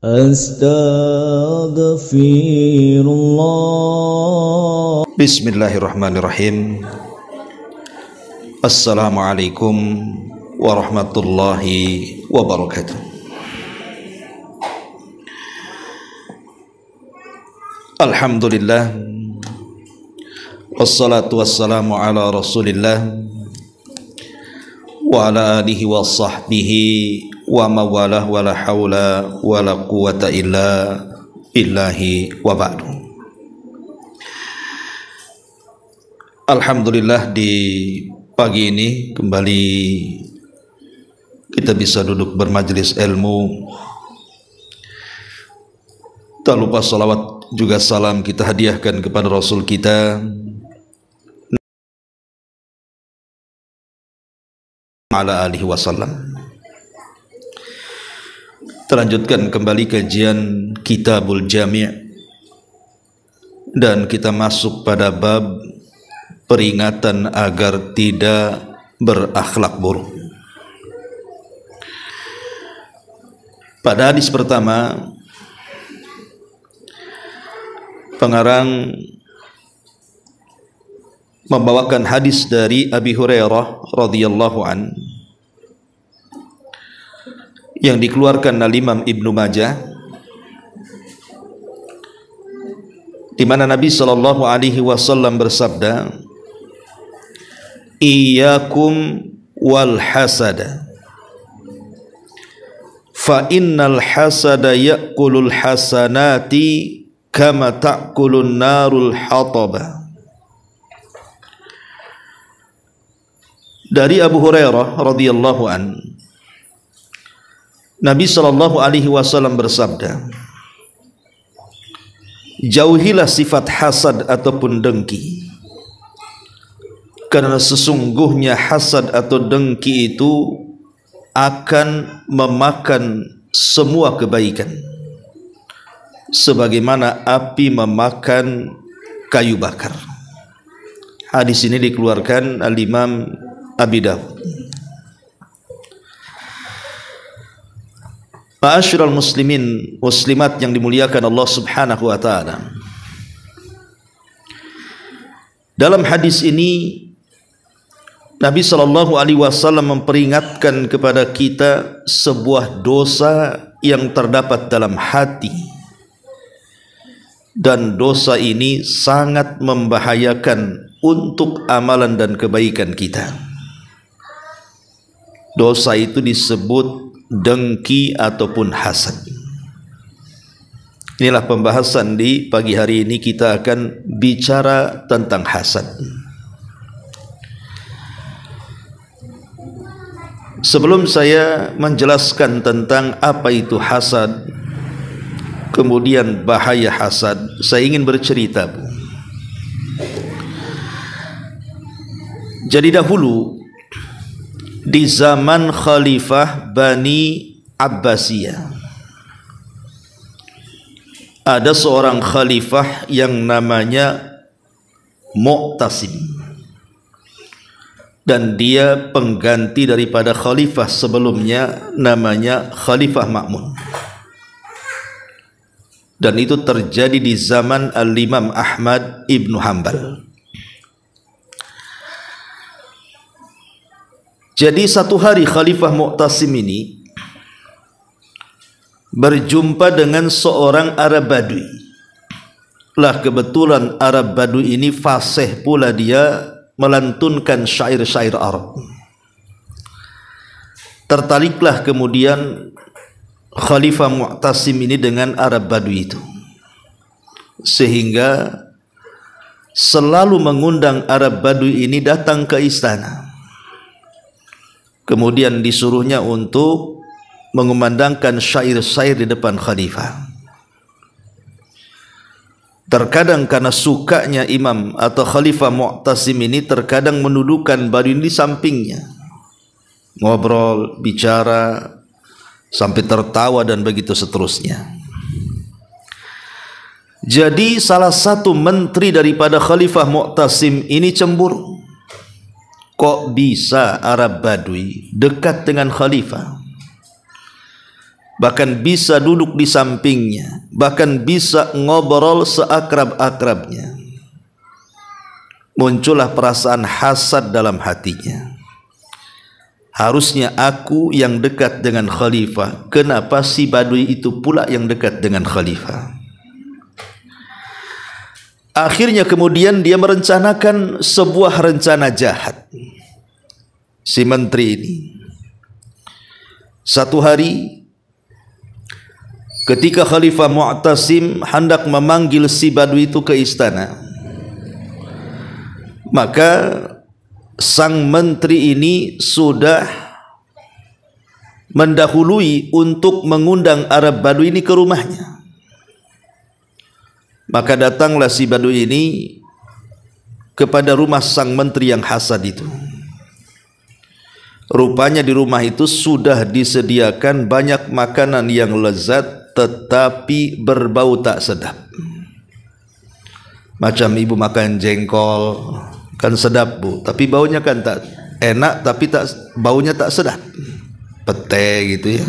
Astaghfirullah. Bismillahirrahmanirrahim. Assalamualaikum warahmatullahi wabarakatuh. Alhamdulillah, wassalatu wassalamu ala rasulillah wa ala alihi wa sahbihi wa mawalah wa la hawla wa la quwata illa billahi wa ba'du. Alhamdulillah, di pagi ini kembali kita bisa duduk bermajelis ilmu. Tak lupa salawat juga salam kita hadiahkan kepada Rasul kita ala alihi wasallam. Terlanjutkan kembali kajian Kitabul Jami' dan kita masuk pada bab peringatan agar tidak berakhlak buruk. Pada hadis pertama, pengarang membawakan hadis dari Abi Hurairah radhiyallahu an yang dikeluarkan oleh Imam Ibnu Majah, di mana Nabi sallallahu alaihi wasallam bersabda, "Iyyakum wal hasada, fa innal hasada ya'kulul hasanati kama ta'kulun narul hataba." Dari Abu Hurairah radhiyallahu an, Nabi sallallahu alaihi wasallam bersabda, jauhilah sifat hasad ataupun dengki, karena sesungguhnya hasad atau dengki itu akan memakan semua kebaikan sebagaimana api memakan kayu bakar. Hadis ini dikeluarkan Al-Imam Abi Dawud. Ma'asyiral muslimin muslimat yang dimuliakan Allah Subhanahu wa taala. Dalam hadis ini Nabi sallallahu alaihi wasallam memperingatkan kepada kita sebuah dosa yang terdapat dalam hati, dan dosa ini sangat membahayakan untuk amalan dan kebaikan kita. Dosa itu disebut dengki ataupun hasad. Inilah pembahasan di pagi hari ini. Kita akan bicara tentang hasad. Sebelum saya menjelaskan tentang apa itu hasad, kemudian bahaya hasad, saya ingin bercerita. Jadi dahulu di zaman Khalifah Bani Abbasiyah, ada seorang khalifah yang namanya Mu'tasim, dan dia pengganti daripada khalifah sebelumnya namanya Khalifah Ma'mun. Dan itu terjadi di zaman Al-Imam Ahmad Ibnu Hanbal. Jadi satu hari Khalifah Mu'tasim ini berjumpa dengan seorang Arab Badui. Lah kebetulan Arab Badui ini fasih pula, dia melantunkan syair-syair Arab. Tertariklah kemudian Khalifah Mu'tasim ini dengan Arab Badui itu, sehingga selalu mengundang Arab Badui ini datang ke istana. Kemudian disuruhnya untuk mengumandangkan syair-syair di depan khalifah. Terkadang karena sukanya imam atau Khalifah Mu'tasim ini, terkadang mendudukan Badui di sampingnya, ngobrol, bicara, sampai tertawa dan begitu seterusnya. Jadi salah satu menteri daripada Khalifah Mu'tasim ini cemburu. Kok bisa Arab Badui dekat dengan khalifah? bahkan bisa duduk di sampingnya, bahkan bisa ngobrol seakrab-akrabnya. Muncullah perasaan hasad dalam hatinya. Harusnya aku yang dekat dengan khalifah, kenapa si badui itu pula yang dekat dengan khalifah? Akhirnya kemudian dia merencanakan sebuah rencana jahat. Si menteri ini, satu hari ketika Khalifah Mu'tasim hendak memanggil si badui itu ke istana, maka sang menteri ini sudah mendahului untuk mengundang Arab Badui ini ke rumahnya. Maka datanglah si badui ini kepada rumah sang menteri yang hasad itu. Rupanya di rumah itu sudah disediakan banyak makanan yang lezat tetapi berbau tak sedap. Macam ibu makan jengkol, kan sedap bu, tapi baunya kan tak enak, tapi tak baunya tak sedap. Pete gitu ya.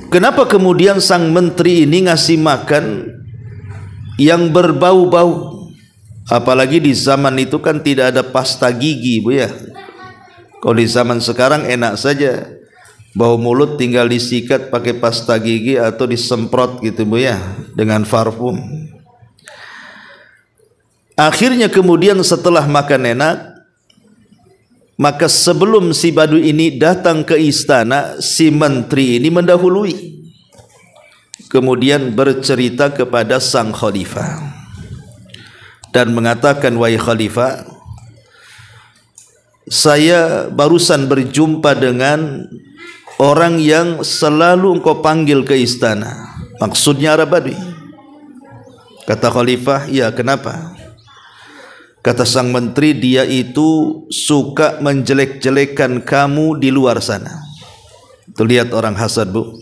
Kenapa kemudian sang menteri ini ngasih makan yang berbau-bau? Apalagi di zaman itu kan tidak ada pasta gigi bu ya. Kalau di zaman sekarang enak saja, bau mulut tinggal disikat pakai pasta gigi atau disemprot gitu bu ya, dengan parfum. Akhirnya kemudian setelah makan enak, maka sebelum si badui ini datang ke istana, si menteri ini mendahului, kemudian bercerita kepada sang khalifah dan mengatakan, wahai khalifah, saya barusan berjumpa dengan orang yang selalu engkau panggil ke istana, maksudnya Arab Badui. Kata khalifah, ya kenapa? Kata sang menteri, dia itu suka menjelek-jelekan kamu di luar sana. Tuh lihat orang hasad bu,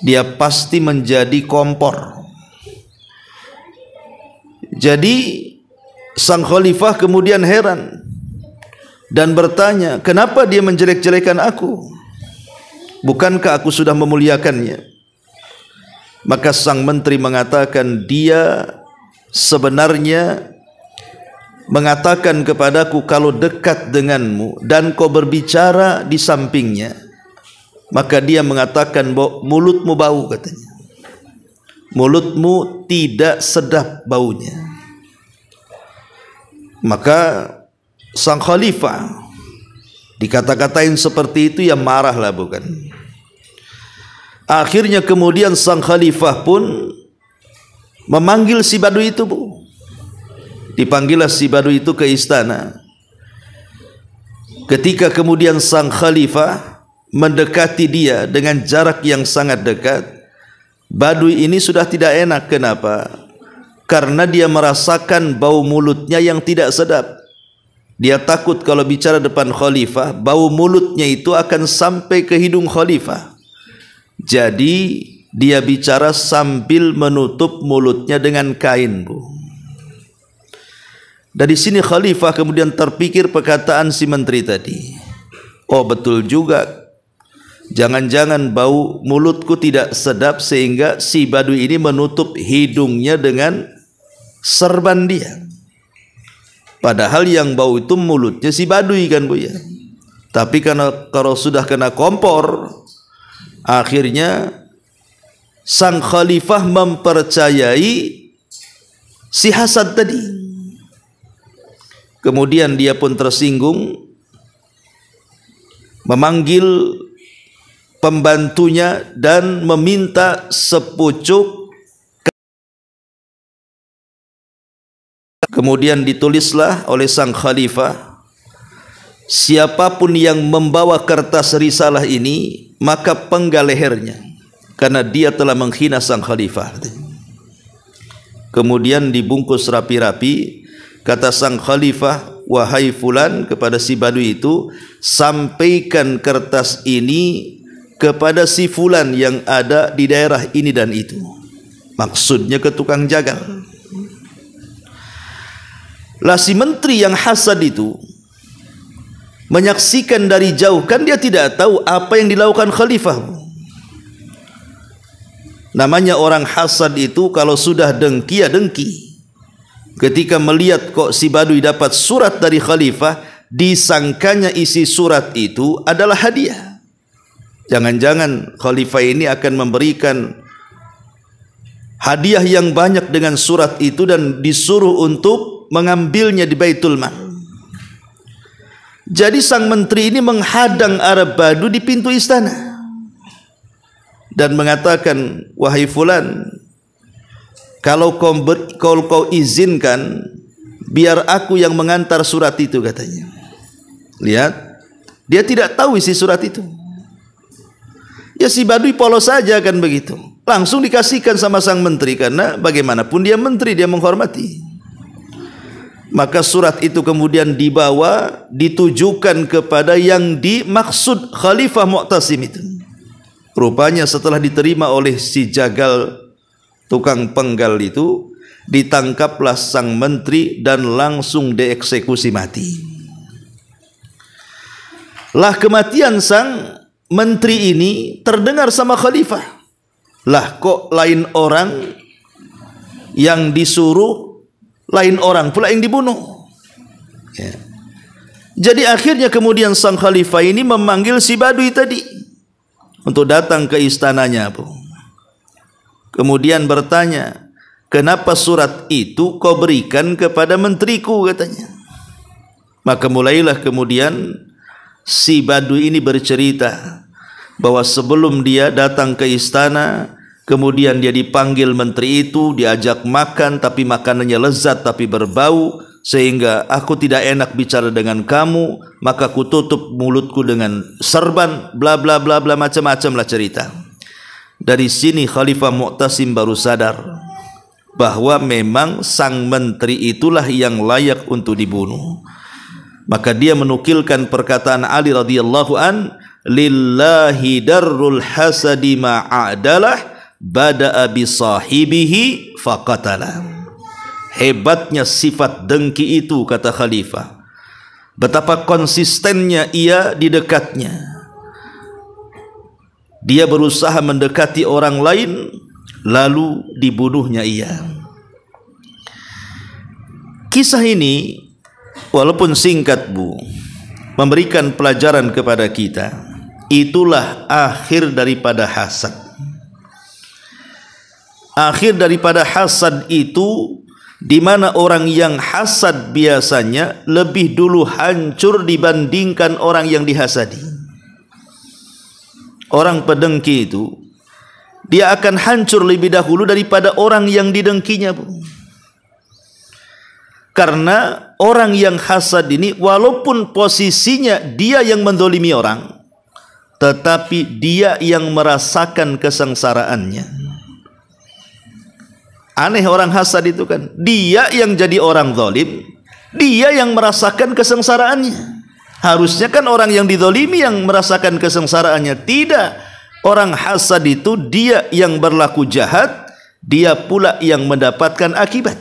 dia pasti menjadi kompor. Jadi sang khalifah kemudian heran dan bertanya, kenapa dia menjelek-jelekan aku? Bukankah aku sudah memuliakannya? Maka sang menteri mengatakan, dia sebenarnya mengatakan kepadaku kalau dekat denganmu dan kau berbicara di sampingnya, maka dia mengatakan bahwa mulutmu bau, katanya. Mulutmu tidak sedap baunya. Maka sang khalifah dikata-katain seperti itu, ya marahlah bukan. Akhirnya kemudian sang khalifah pun memanggil si badui itu bu. Dipanggillah si badui itu ke istana. Ketika kemudian sang khalifah mendekati dia dengan jarak yang sangat dekat, badui ini sudah tidak enak. Kenapa? Karena dia merasakan bau mulutnya yang tidak sedap. Dia takut kalau bicara depan khalifah, bau mulutnya itu akan sampai ke hidung khalifah. Jadi dia bicara sambil menutup mulutnya dengan kain bu. Dari sini khalifah kemudian terpikir perkataan si menteri tadi. Oh betul juga, jangan-jangan bau mulutku tidak sedap sehingga si badui ini menutup hidungnya dengan serban dia. Padahal yang bau itu mulutnya si badui kan bu ya. Tapi karena kalau sudah kena kompor, akhirnya sang khalifah mempercayai si hasad tadi. Kemudian dia pun tersinggung, memanggil pembantunya dan meminta sepucuk. Kemudian ditulislah oleh sang khalifah, siapapun yang membawa kertas risalah ini maka penggal lehernya, karena dia telah menghina sang khalifah. Kemudian dibungkus rapi-rapi. Kata sang khalifah, wahai fulan, kepada si badui itu, sampaikan kertas ini kepada si fulan yang ada di daerah ini dan itu. Maksudnya ke tukang jagal. Lah si menteri yang hasad itu menyaksikan dari jauh, kan dia tidak tahu apa yang dilakukan khalifah. Namanya orang hasad itu kalau sudah dengki ya dengki. Ketika melihat kok si Baduy dapat surat dari khalifah, disangkanya isi surat itu adalah hadiah. Jangan-jangan khalifah ini akan memberikan hadiah yang banyak dengan surat itu dan disuruh untuk mengambilnya di Baitul Mal. Jadi sang menteri ini menghadang Arab Baduy di pintu istana dan mengatakan, wahai fulan, kalau kau izinkan, biar aku yang mengantar surat itu, katanya. Lihat, dia tidak tahu isi surat itu. Ya si Baduy polos saja kan begitu. Langsung dikasihkan sama sang menteri, karena bagaimanapun dia menteri, dia menghormati. Maka surat itu kemudian dibawa, ditujukan kepada yang dimaksud Khalifah Mu'tasim itu. Rupanya setelah diterima oleh si jagal tukang penggal itu, ditangkaplah sang menteri dan langsung dieksekusi mati. Lah kematian sang menteri ini terdengar sama khalifah. Lah kok lain orang yang disuruh, lain orang pula yang dibunuh. Ya. Jadi akhirnya kemudian sang khalifah ini memanggil si Baduy tadi untuk datang ke istananya, Bu. Kemudian bertanya, kenapa surat itu kau berikan kepada menteriku, katanya. Maka mulailah kemudian si Baduy ini bercerita bahwa sebelum dia datang ke istana, kemudian dia dipanggil menteri itu, diajak makan, tapi makanannya lezat tapi berbau, sehingga aku tidak enak bicara dengan kamu, maka ku tutup mulutku dengan serban, bla bla bla bla, macam-macam lah cerita. Dari sini Khalifah Mu'tasim baru sadar bahwa memang sang menteri itulah yang layak untuk dibunuh. Maka dia menukilkan perkataan Ali radhiyallahu an, lillahi darrul hasadi ma'adalah bada'a bi sahibihi faqatalah. Hebatnya sifat dengki itu, kata khalifah. Betapa konsistennya ia di dekatnya. Dia berusaha mendekati orang lain, lalu dibunuhnya ia. Kisah ini walaupun singkat, Bu, memberikan pelajaran kepada kita. Itulah akhir daripada hasad. Akhir daripada hasad itu, di mana orang yang hasad biasanya lebih dulu hancur dibandingkan orang yang dihasadi. Orang pedengki itu, dia akan hancur lebih dahulu daripada orang yang didengkinya, Bu. Karena orang yang hasad ini, walaupun posisinya dia yang mendolimi orang, tetapi dia yang merasakan kesengsaraannya. Aneh orang hasad itu kan, dia yang jadi orang zalim, dia yang merasakan kesengsaraannya. Harusnya kan orang yang dizalimi yang merasakan kesengsaraannya. Tidak, orang hasad itu dia yang berlaku jahat, dia pula yang mendapatkan akibat.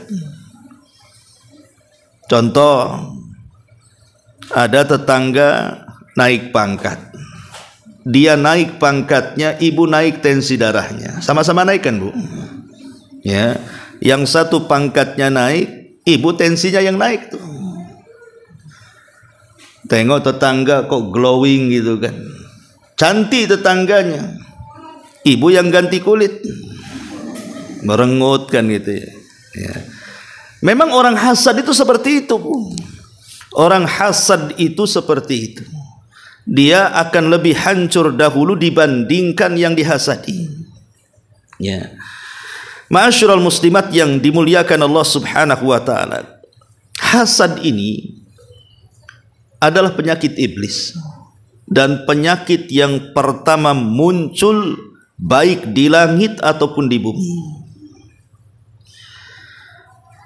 Contoh, ada tetangga naik pangkat. Dia naik pangkatnya, ibu naik tensi darahnya. Sama-sama naik kan, Bu? Ya, yang satu pangkatnya naik, ibu tensinya yang naik tuh. Tengok tetangga kok glowing gitu kan, cantik tetangganya, ibu yang ganti kulit, merengut kan gitu ya. Ya. Memang orang hasad itu seperti itu, Bu. Orang hasad itu seperti itu. Dia akan lebih hancur dahulu dibandingkan yang dihasadi. Ya. Ma'asyiral muslimat yang dimuliakan Allah Subhanahu wa taala. Hasad ini adalah penyakit iblis, dan penyakit yang pertama muncul baik di langit ataupun di bumi.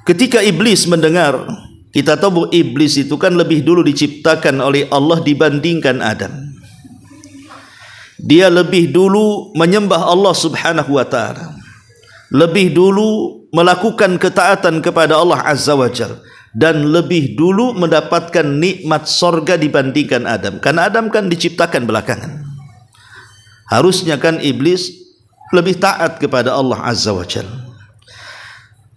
Ketika iblis mendengar, kita tahu bahwa iblis itu kan lebih dulu diciptakan oleh Allah dibandingkan Adam. Dia lebih dulu menyembah Allah Subhanahu wa taala, lebih dulu melakukan ketaatan kepada Allah Azza wa Jalla, dan lebih dulu mendapatkan nikmat sorga dibandingkan Adam. Karena Adam kan diciptakan belakangan. Harusnya kan iblis lebih taat kepada Allah Azza wa Jalla.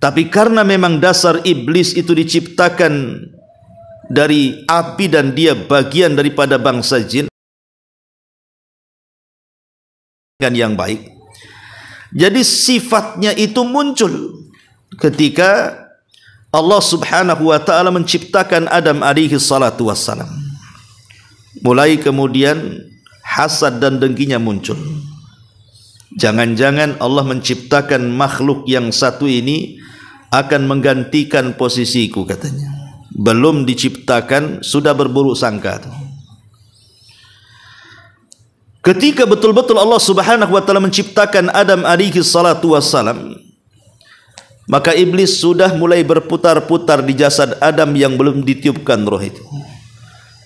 Tapi karena memang dasar iblis itu diciptakan dari api dan dia bagian daripada bangsa jin yang baik, jadi sifatnya itu muncul ketika Allah Subhanahu wa taala menciptakan Adam alaihi salatu wassalam. Mulai kemudian hasad dan dengkinya muncul. Jangan-jangan Allah menciptakan makhluk yang satu ini akan menggantikan posisiku, katanya. Belum diciptakan sudah berburuk sangka. Ketika betul-betul Allah Subhanahu wa taala menciptakan Adam alaihi salatu wassalam, maka iblis sudah mulai berputar-putar di jasad Adam yang belum ditiupkan roh itu.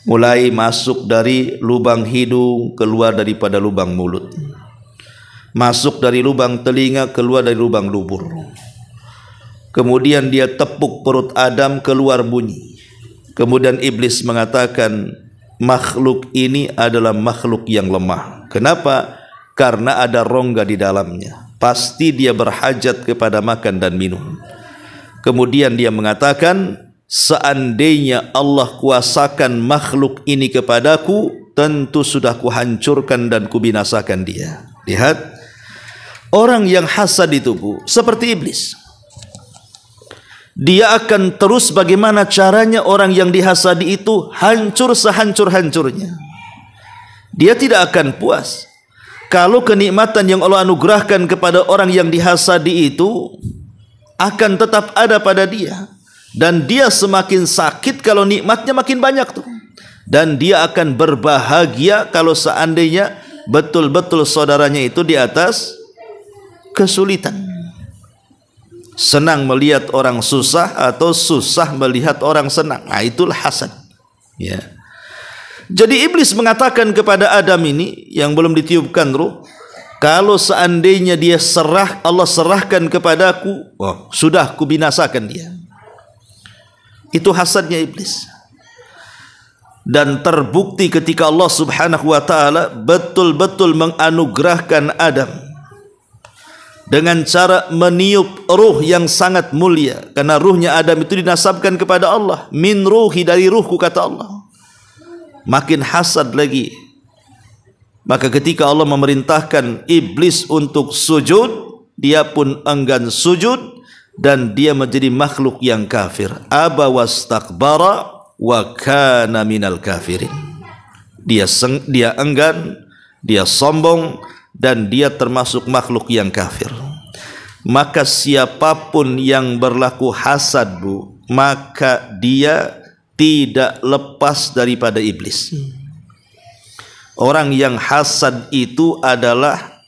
Mulai masuk dari lubang hidung, keluar daripada lubang mulut. Masuk dari lubang telinga, keluar dari lubang dubur. Kemudian dia tepuk perut Adam, keluar bunyi. Kemudian iblis mengatakan, makhluk ini adalah makhluk yang lemah. Kenapa? Karena ada rongga di dalamnya. Pasti dia berhajat kepada makan dan minum. Kemudian dia mengatakan, seandainya Allah kuasakan makhluk ini kepadaku, tentu sudah kuhancurkan dan kubinasakan dia. Lihat, orang yang hasad itu, Bu, seperti iblis. Dia akan terus bagaimana caranya orang yang dihasadi itu hancur sehancur-hancurnya. Dia tidak akan puas kalau kenikmatan yang Allah anugerahkan kepada orang yang dihasadi itu akan tetap ada pada dia. Dan dia semakin sakit kalau nikmatnya makin banyak tuh. Dan dia akan berbahagia kalau seandainya betul-betul saudaranya itu di atas kesulitan. Senang melihat orang susah atau susah melihat orang senang. Nah, itulah hasad. Ya. Jadi iblis mengatakan kepada Adam ini yang belum ditiupkan ruh, kalau seandainya dia Allah serahkan kepadaku, sudah kubinasakan dia. Itu hasadnya iblis. Dan terbukti ketika Allah Subhanahu wa taala betul-betul menganugerahkan Adam dengan cara meniup ruh yang sangat mulia. Karena ruhnya Adam itu dinasabkan kepada Allah. Min ruhi, dari ruhku, kata Allah. Makin hasad lagi. Maka ketika Allah memerintahkan iblis untuk sujud, dia pun enggan sujud dan dia menjadi makhluk yang kafir. Aba wastakbara wa kana minal kafirin. Dia enggan, dia sombong, dan dia termasuk makhluk yang kafir. Maka siapapun yang berlaku hasad, Bu, maka dia tidak lepas daripada iblis. Orang yang hasad itu adalah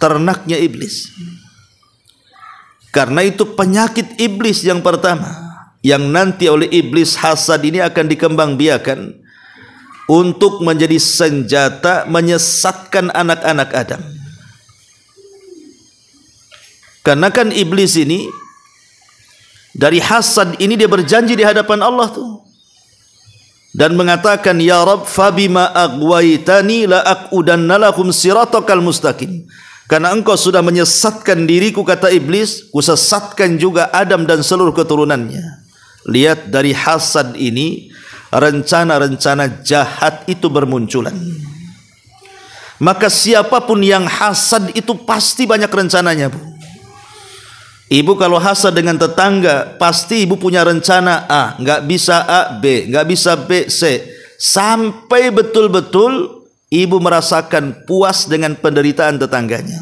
ternaknya iblis. Karena itu penyakit iblis yang pertama, yang nanti oleh iblis hasad ini akan dikembangbiakan untuk menjadi senjata menyesatkan anak-anak Adam. Karena kan iblis ini dari hasad ini dia berjanji di hadapan Allah tuh, dan mengatakan, ya Rabb, fabima aghwaytani la aqudanna lahum siratakal mustaqim. Karena engkau sudah menyesatkan diriku, kata iblis, kusesatkan juga Adam dan seluruh keturunannya. Lihat, dari hasad ini rencana-rencana jahat itu bermunculan. Maka siapapun yang hasad itu pasti banyak rencananya, Bu. Ibu kalau hasad dengan tetangga, pasti ibu punya rencana A, nggak bisa A, B, nggak bisa B, C, sampai betul-betul ibu merasakan puas dengan penderitaan tetangganya.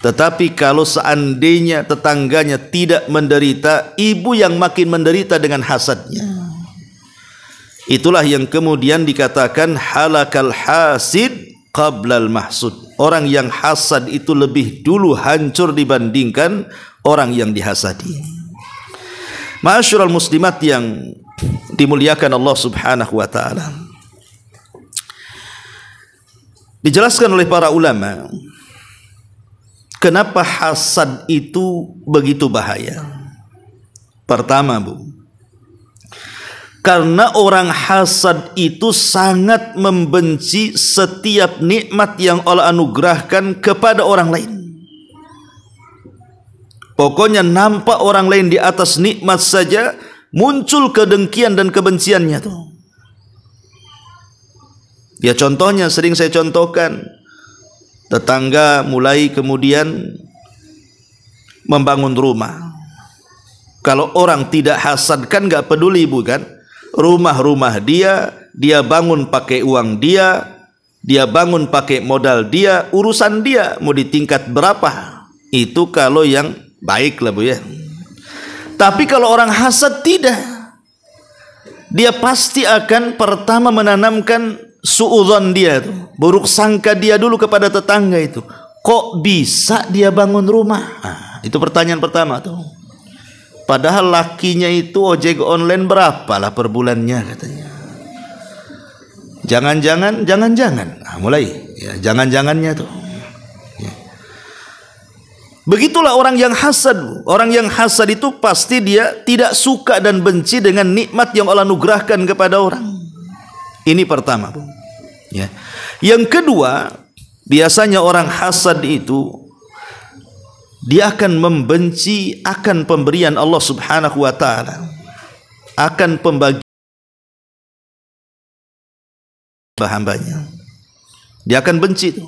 Tetapi kalau seandainya tetangganya tidak menderita, ibu yang makin menderita dengan hasadnya. Itulah yang kemudian dikatakan halakal hasid qablal mahsud. Orang yang hasad itu lebih dulu hancur dibandingkan orang yang dihasadi. Ma'asyiral muslimat yang dimuliakan Allah Subhanahu wa taala. Dijelaskan oleh para ulama kenapa hasad itu begitu bahaya. Pertama, Bu, karena orang hasad itu sangat membenci setiap nikmat yang Allah anugerahkan kepada orang lain. Pokoknya nampak orang lain di atas nikmat saja, muncul kedengkian dan kebenciannya tuh. Ya contohnya sering saya contohkan, tetangga mulai kemudian membangun rumah. Kalau orang tidak hasad kan nggak peduli, bukan? Rumah-rumah dia bangun pakai uang dia bangun pakai modal dia, urusan dia mau di tingkat berapa. Itu kalau yang baik lah, Bu, ya. Tapi kalau orang hasad tidak, dia pasti akan pertama menanamkan suudzon dia tuh, buruk sangka dia dulu kepada tetangga itu. Kok bisa dia bangun rumah? Nah, itu pertanyaan pertama tuh. Padahal lakinya itu ojek online berapalah per bulannya katanya. Jangan-jangan. Nah, mulai ya, jangan-jangannya tuh. Ya. Begitulah orang yang hasad. Orang yang hasad itu pasti dia tidak suka dan benci dengan nikmat yang Allah anugerahkan kepada orang. Ini pertama, Bu. Ya. Yang kedua, biasanya orang hasad itu dia akan membenci akan pemberian Allah Subhanahu wa taala, akan pembagian hambanya. Dia akan benci itu.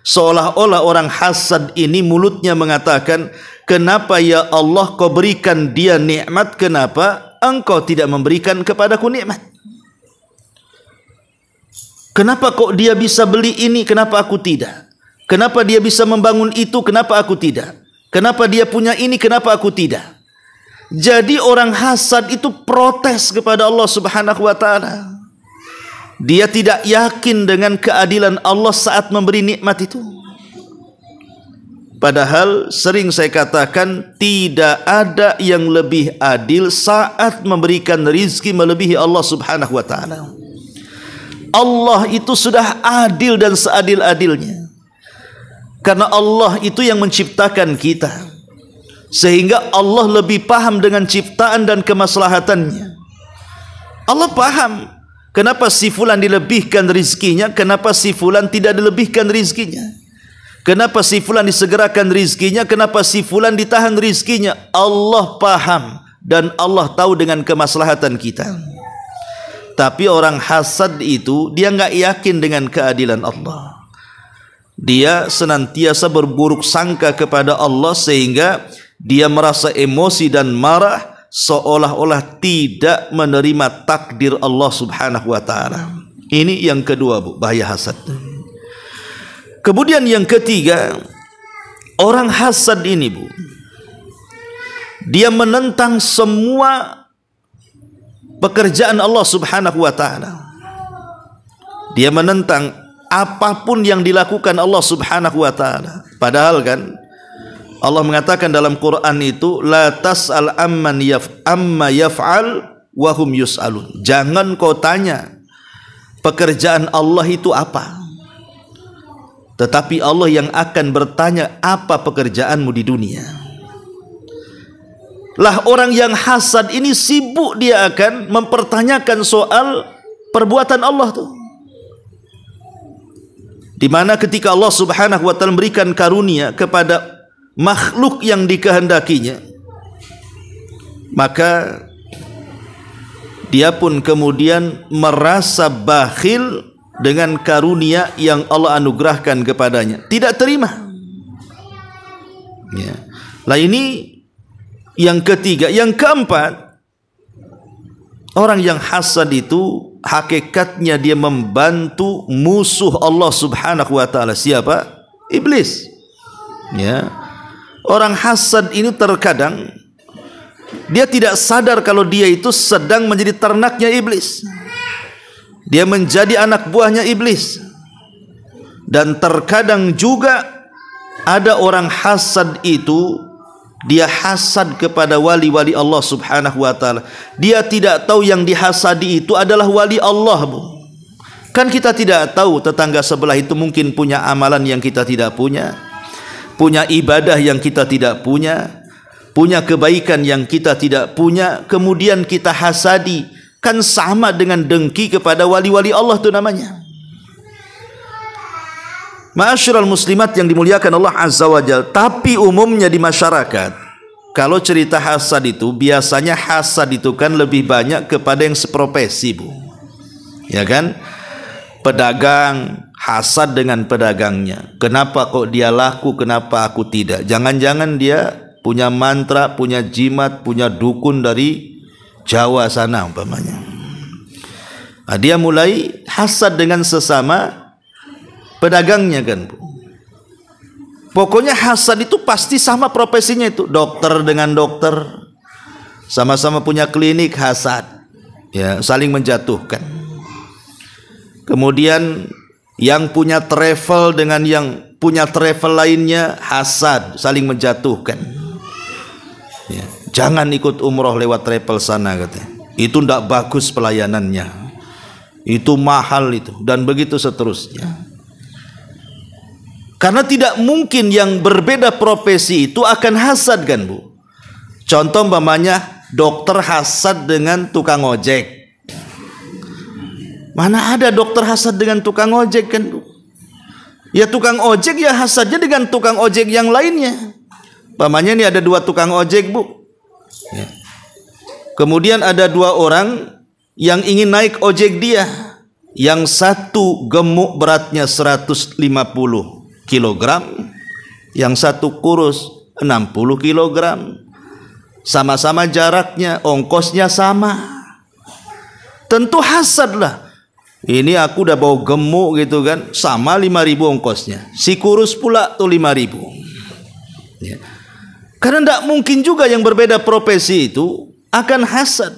Seolah-olah orang hasad ini mulutnya mengatakan, kenapa ya Allah kau berikan dia nikmat, kenapa engkau tidak memberikan kepadaku nikmat? Kenapa kok dia bisa beli ini, kenapa aku tidak? Kenapa dia bisa membangun itu, kenapa aku tidak? Kenapa dia punya ini, kenapa aku tidak? Jadi orang hasad itu protes kepada Allah Subhanahu wa taala. Dia tidak yakin dengan keadilan Allah saat memberi nikmat itu. Padahal sering saya katakan, tidak ada yang lebih adil saat memberikan rizki melebihi Allah Subhanahu wa taala. Allah itu sudah adil dan seadil-adilnya. Karena Allah itu yang menciptakan kita, sehingga Allah lebih paham dengan ciptaan dan kemaslahatannya. Allah paham kenapa si fulan dilebihkan rizkinya, kenapa si fulan tidak dilebihkan rizkinya, kenapa si fulan disegerakan rizkinya, kenapa si fulan ditahan rizkinya. Allah paham dan Allah tahu dengan kemaslahatan kita. Tapi orang hasad itu dia nggak yakin dengan keadilan Allah. Dia senantiasa berburuk sangka kepada Allah, sehingga dia merasa emosi dan marah, seolah-olah tidak menerima takdir Allah Subhanahu wa taala. Ini yang kedua, Bu, bahaya hasad. Kemudian yang ketiga, orang hasad ini, Bu, dia menentang semua pekerjaan Allah Subhanahu wa taala. Dia menentang apapun yang dilakukan Allah Subhanahu wa taala. Padahal kan Allah mengatakan dalam Quran itu, la tas'al amma yaf'al wa hum yus'alun. Jangan kau tanya pekerjaan Allah itu apa, tetapi Allah yang akan bertanya apa pekerjaanmu di dunia. Lah orang yang hasad ini sibuk dia akan mempertanyakan soal perbuatan Allah tuh. Di mana ketika Allah Subhanahu wa taala memberikan karunia kepada makhluk yang dikehendakinya, maka dia pun kemudian merasa bakhil dengan karunia yang Allah anugerahkan kepadanya, tidak terima. Ya. Lah ini yang ketiga. Yang keempat, orang yang hasad itu hakikatnya dia membantu musuh Allah Subhanahu wa taala. Siapa? Iblis. Ya. Orang hasad ini terkadang dia tidak sadar kalau dia itu sedang menjadi ternaknya iblis. Dia menjadi anak buahnya iblis. Dan terkadang juga ada orang hasad itu, dia hasad kepada wali-wali Allah Subhanahu wa taala. Dia tidak tahu yang dihasadi itu adalah wali Allah, Bu. Kan kita tidak tahu tetangga sebelah itu mungkin punya amalan yang kita tidak punya, punya ibadah yang kita tidak punya, punya kebaikan yang kita tidak punya, kemudian kita hasadi, kan sama dengan dengki kepada wali-wali Allah itu namanya. Ma'asyiral muslimat yang dimuliakan Allah Azza wa Jalla. Tapi umumnya di masyarakat, kalau cerita hasad itu, biasanya hasad itu kan lebih banyak kepada yang seprofesi, Bu. Ya kan? Pedagang hasad dengan pedagangnya. Kenapa kok dia laku, kenapa aku tidak? Jangan-jangan dia punya mantra, punya jimat, punya dukun dari Jawa sana umpamanya. Nah, dia mulai hasad dengan sesama pedagangnya kan, Bu. Pokoknya hasad itu pasti sama profesinya itu. Dokter dengan dokter, sama-sama punya klinik, hasad. Ya, saling menjatuhkan. Kemudian yang punya travel dengan yang punya travel lainnya, hasad, saling menjatuhkan. Ya, jangan ikut umroh lewat travel sana katanya. Itu tidak bagus pelayanannya. Itu mahal itu, dan begitu seterusnya. Karena tidak mungkin yang berbeda profesi itu akan hasad kan, Bu. Contoh umpamanya dokter hasad dengan tukang ojek. Mana ada dokter hasad dengan tukang ojek kan, Bu? Ya tukang ojek ya hasadnya dengan tukang ojek yang lainnya. Umpamanya ini ada 2 tukang ojek, Bu. Ya. Kemudian ada 2 orang yang ingin naik ojek dia. Yang satu gemuk, beratnya 150 kg, yang satu kurus 60 kg. Sama-sama jaraknya, ongkosnya sama. Tentu hasad lah. Ini aku udah bawa gemuk gitu kan, sama 5.000 ongkosnya. Si kurus pula tuh 5.000. Ya. Karena tidak mungkin juga yang berbeda profesi itu akan hasad.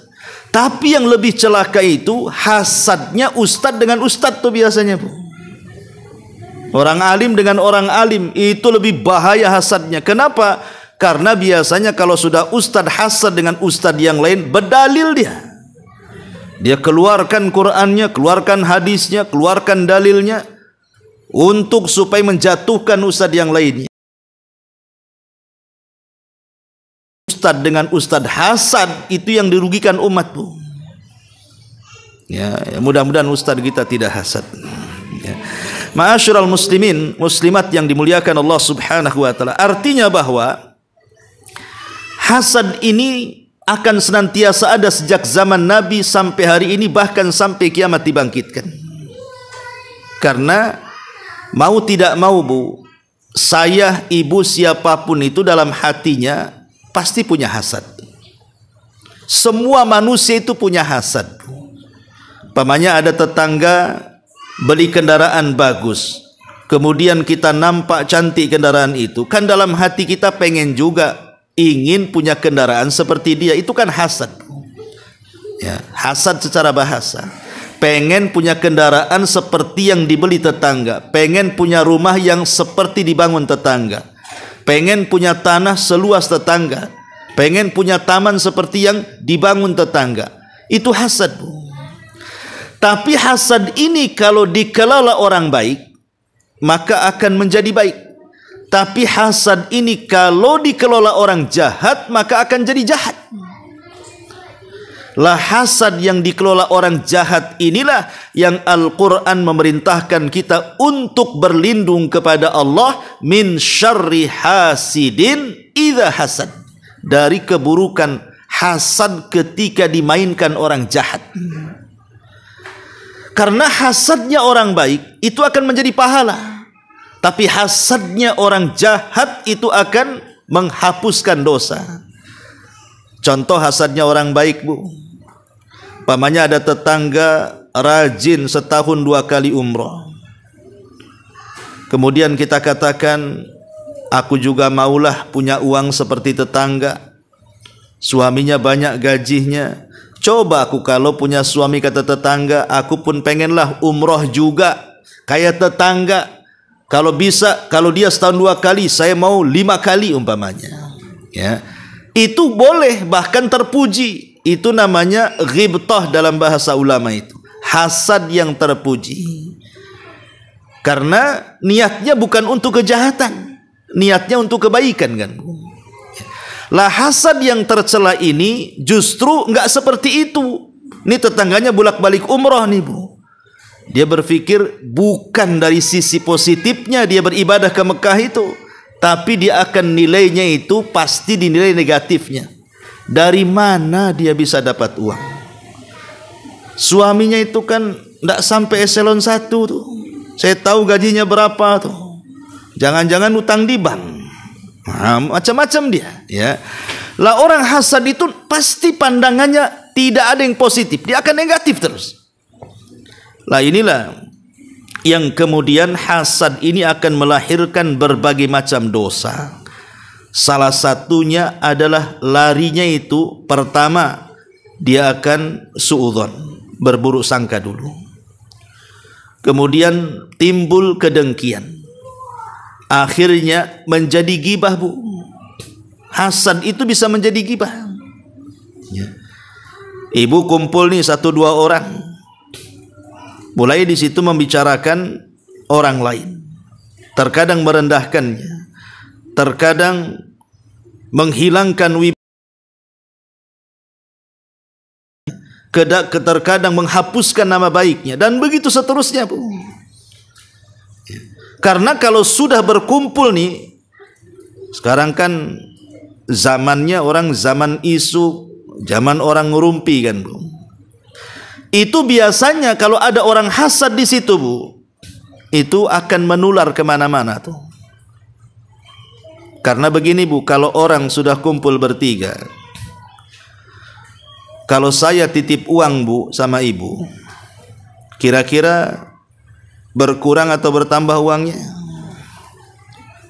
Tapi yang lebih celaka itu hasadnya ustadz dengan ustadz tuh biasanya, Bu. Orang alim dengan orang alim itu lebih bahaya hasadnya. Kenapa? Karena biasanya kalau sudah ustadz hasad dengan ustadz yang lain, berdalil dia. Dia keluarkan Qur'annya, keluarkan hadisnya, keluarkan dalilnya untuk supaya menjatuhkan ustadz yang lainnya. Ustadz dengan ustadz hasad itu yang dirugikan umat, Bu. Ya, mudah-mudahan ustadz kita tidak hasad. Ya. Ma'asyiral muslimin, muslimat yang dimuliakan Allah Subhanahu wa taala. Artinya bahwa hasad ini akan senantiasa ada sejak zaman Nabi sampai hari ini, bahkan sampai kiamat dibangkitkan. Karena mau tidak mau, Bu, saya, ibu, siapapun itu dalam hatinya pasti punya hasad. Semua manusia itu punya hasad. Umpamanya ada tetangga beli kendaraan bagus, kemudian kita nampak cantik kendaraan itu, kan dalam hati kita pengen juga ingin punya kendaraan seperti dia. Itu kan hasad. Ya, hasad secara bahasa. Pengen punya kendaraan seperti yang dibeli tetangga, pengen punya rumah yang seperti dibangun tetangga, pengen punya tanah seluas tetangga, pengen punya taman seperti yang dibangun tetangga. Itu hasad, Bu. Tapi hasad ini kalau dikelola orang baik, maka akan menjadi baik. Tapi hasad ini kalau dikelola orang jahat, maka akan jadi jahat. Lah hasad yang dikelola orang jahat inilah yang Al-Quran memerintahkan kita untuk berlindung kepada Allah min syarri hasidin idza hasad, dari keburukan hasad ketika dimainkan orang jahat. Karena hasadnya orang baik itu akan menjadi pahala, tapi hasadnya orang jahat itu akan menghapuskan dosa. Contoh hasadnya orang baik, Bu. Umpamanya ada tetangga rajin setahun 2 kali umroh. Kemudian kita katakan, aku juga maulah punya uang seperti tetangga. Suaminya banyak gajinya. Coba aku kalau punya suami, kata tetangga, aku pun pengenlah umroh juga kayak tetangga. Kalau bisa, kalau dia setahun 2 kali, saya mau 5 kali umpamanya. Ya, itu boleh, bahkan terpuji. Itu namanya ghibtah dalam bahasa ulama itu. Hasad yang terpuji. Karena niatnya bukan untuk kejahatan, niatnya untuk kebaikan kan. Lah hasad yang tercela ini justru enggak seperti itu. Ini tetangganya bolak-balik umroh nih Bu. Dia berpikir bukan dari sisi positifnya dia beribadah ke Mekah itu, tapi dia akan nilainya itu pasti dinilai negatifnya. Dari mana dia bisa dapat uang? Suaminya itu kan enggak sampai eselon 1 tuh. Saya tahu gajinya berapa tuh. Jangan-jangan utang di bank. Nah, macam-macam dia, ya. Lah orang hasad itu pasti pandangannya tidak ada yang positif, dia akan negatif terus. Lah inilah yang kemudian hasad ini akan melahirkan berbagai macam dosa. Salah satunya adalah larinya itu pertama dia akan suudzon, berburuk sangka dulu. Kemudian timbul kedengkian. Akhirnya menjadi gibah Bu. Hasad itu bisa menjadi gibah, ya. Ibu kumpul nih 1-2 orang, mulai di situ membicarakan orang lain, terkadang merendahkannya, terkadang menghilangkan terkadang menghapuskan nama baiknya, dan begitu seterusnya Bu. Karena kalau sudah berkumpul nih, sekarang kan zamannya orang zaman isu, zaman orang ngerumpi kan Bu. Itu biasanya kalau ada orang hasad di situ Bu, itu akan menular kemana-mana tuh. Karena begini Bu, kalau orang sudah kumpul bertiga, kalau saya titip uang Bu sama Ibu, kira-kira berkurang atau bertambah uangnya?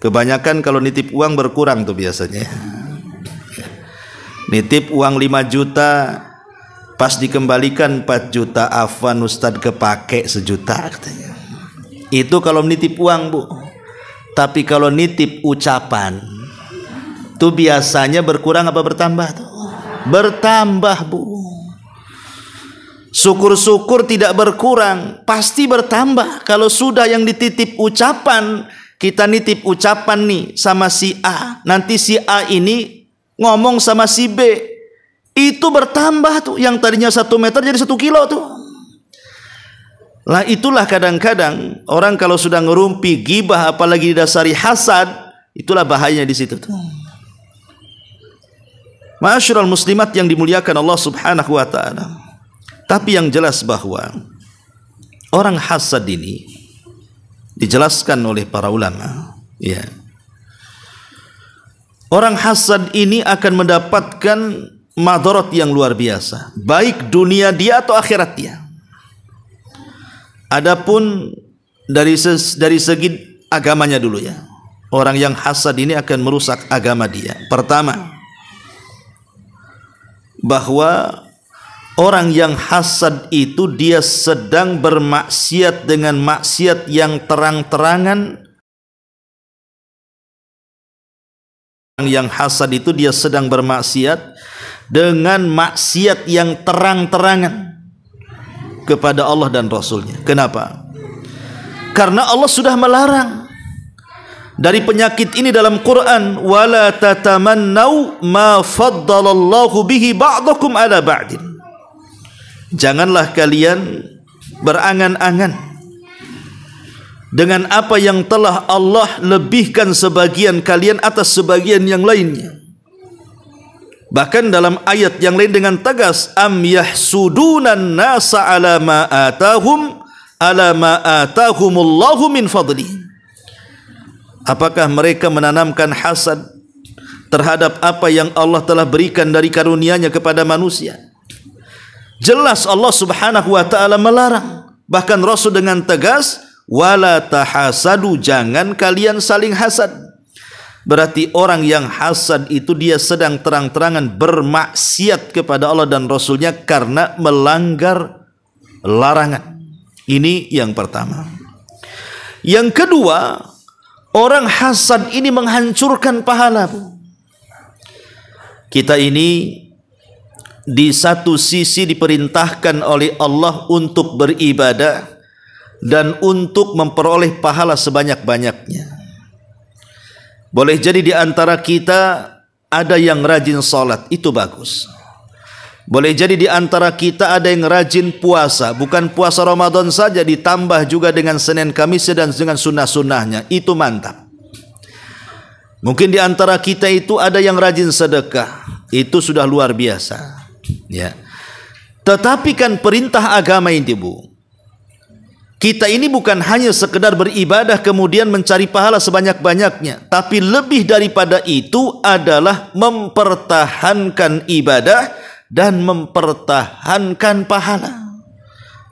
Kebanyakan kalau nitip uang berkurang tuh biasanya. Nitip uang 5 juta, pas dikembalikan 4 juta, afwan Ustadz kepake 1 juta katanya. Itu kalau nitip uang Bu. Tapi kalau nitip ucapan, tuh biasanya berkurang apa bertambah tuh? Bertambah Bu. Syukur-syukur tidak berkurang, pasti bertambah. Kalau sudah yang dititip ucapan, kita nitip ucapan nih sama si A, nanti si A ini ngomong sama si B, itu bertambah tuh. Yang tadinya 1 meter jadi 1 kilo tuh. Lah itulah kadang-kadang orang kalau sudah ngerumpi gibah, apalagi didasari hasad, itulah bahayanya di situ tuh. Ma'asyiral muslimat yang dimuliakan Allah Subhanahu wa taala. Tapi yang jelas bahwa orang hasad ini dijelaskan oleh para ulama, ya. Orang hasad ini akan mendapatkan madarat yang luar biasa, baik dunia dia atau akhirat dia. Adapun dari segi agamanya dulu ya. Orang yang hasad ini akan merusak agama dia. Pertama, bahwa orang yang hasad itu dia sedang bermaksiat dengan maksiat yang terang-terangan. Orang yang hasad itu dia sedang bermaksiat dengan maksiat yang terang-terangan kepada Allah dan Rasulnya. Kenapa? Karena Allah sudah melarang dari penyakit ini dalam Quran, wala tatamannau ma faddalallahu bihi ba'dakum ala ba'din. Janganlah kalian berangan-angan dengan apa yang telah Allah lebihkan sebagian kalian atas sebagian yang lainnya. Bahkan dalam ayat yang lain dengan tegas, am yahsudunan nasa ala ma atahumullahu min fadli. Apakah mereka menanamkan hasad terhadap apa yang Allah telah berikan dari karunia-Nya kepada manusia? Jelas Allah Subhanahu wa taala melarang. Bahkan Rasul dengan tegas, wala tahasadu, jangan kalian saling hasad. Berarti orang yang hasad itu dia sedang terang-terangan bermaksiat kepada Allah dan Rasulnya karena melanggar larangan. Ini yang pertama. Yang kedua, orang hasad ini menghancurkan pahala. Kita ini di satu sisi diperintahkan oleh Allah untuk beribadah dan untuk memperoleh pahala sebanyak-banyaknya. Boleh jadi di antara kita ada yang rajin salat, itu bagus. Boleh jadi di antara kita ada yang rajin puasa, bukan puasa Ramadan saja, ditambah juga dengan Senin Kamis dan dengan sunnah-sunnahnya, itu mantap. Mungkin di antara kita itu ada yang rajin sedekah, itu sudah luar biasa, ya. Tetapi kan perintah agama ini, Bu, kita ini bukan hanya sekedar beribadah kemudian mencari pahala sebanyak-banyaknya, tapi lebih daripada itu adalah mempertahankan ibadah dan mempertahankan pahala.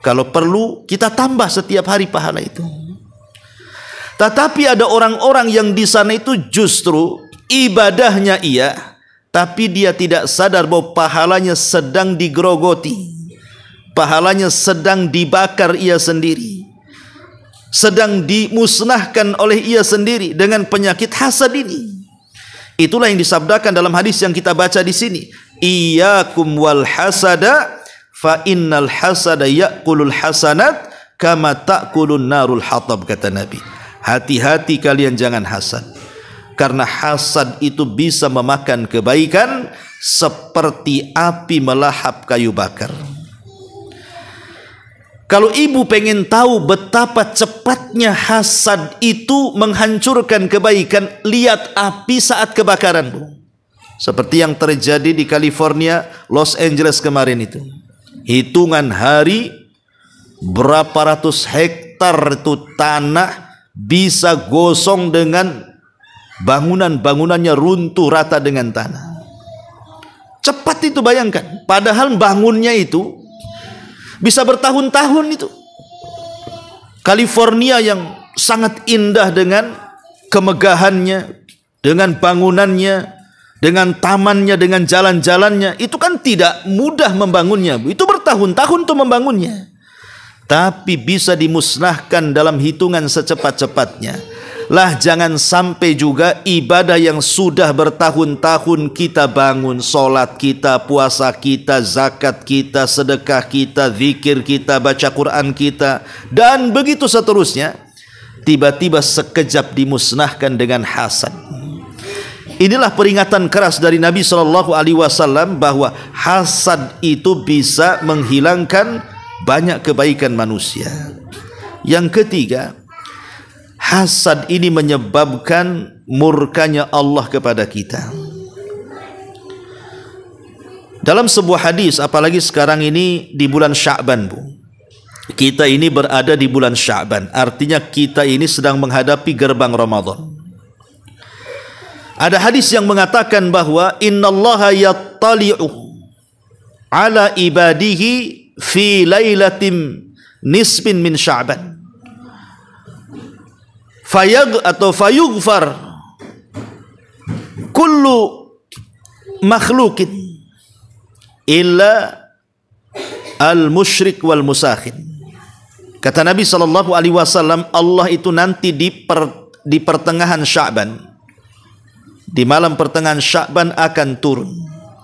Kalau perlu kita tambah setiap hari pahala itu. Tetapi ada orang-orang yang di sana itu justru ibadahnya iya, tapi dia tidak sadar bahwa pahalanya sedang digerogoti, pahalanya sedang dibakar ia sendiri, sedang dimusnahkan oleh ia sendiri dengan penyakit hasad ini. Itulah yang disabdakan dalam hadis yang kita baca di sini. Iyyakum wal hasada fa innal hasada ya'kulul hasanat kama ta'kulun narul hatab, kata Nabi. Hati-hati kalian jangan hasad, karena hasad itu bisa memakan kebaikan seperti api melahap kayu bakar. Kalau ibu pengen tahu betapa cepatnya hasad itu menghancurkan kebaikan, lihat api saat kebakaran, Bu. Seperti yang terjadi di California, Los Angeles kemarin itu. Hitungan hari berapa ratus hektar itu tanah bisa gosong dengan bangunan-bangunannya runtuh rata dengan tanah. Cepat itu, bayangkan. Padahal bangunnya itu bisa bertahun-tahun itu. California yang sangat indah dengan kemegahannya, dengan bangunannya, dengan tamannya, dengan jalan-jalannya, itu kan tidak mudah membangunnya, itu bertahun-tahun tuh membangunnya, tapi bisa dimusnahkan dalam hitungan secepat-cepatnya. Lah jangan sampai juga ibadah yang sudah bertahun-tahun kita bangun, solat kita, puasa kita, zakat kita, sedekah kita, zikir kita, baca Quran kita, dan begitu seterusnya, tiba-tiba sekejap dimusnahkan dengan hasad. Inilah peringatan keras dari Nabi SAW bahwa hasad itu bisa menghilangkan banyak kebaikan manusia. Yang ketiga, hasad ini menyebabkan murkanya Allah kepada kita. Dalam sebuah hadis, apalagi sekarang ini di bulan Sya'ban, Bu. Kita ini berada di bulan Sya'ban, artinya kita ini sedang menghadapi gerbang Ramadan. Ada hadis yang mengatakan bahwa innallaha yattali'u ala ibadihi fi lailatin nisbin min Sya'ban fayughfar kullu makhlukin illa al-musyrik wal musakhin. Kata Nabi SAW, Allah itu nanti di pertengahan Sya'ban, di malam pertengahan Sya'ban akan turun.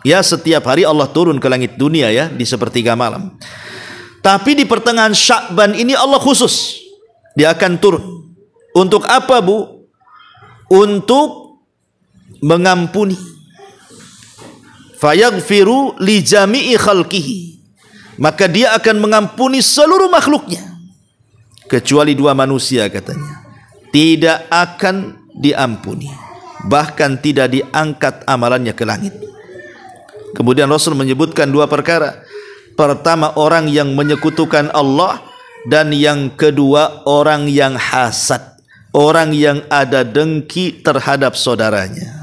Ya, setiap hari Allah turun ke langit dunia ya, di sepertiga malam. Tapi di pertengahan Sya'ban ini Allah khusus, dia akan turun. Untuk apa, Bu? Untuk mengampuni. Fayaghfiru li jami'i khalqihi. Maka dia akan mengampuni seluruh makhluknya, kecuali dua manusia, katanya. Tidak akan diampuni, bahkan tidak diangkat amalannya ke langit. Kemudian Rasul menyebutkan dua perkara. Pertama, orang yang menyekutukan Allah, dan yang kedua, orang yang hasad, orang yang ada dengki terhadap saudaranya.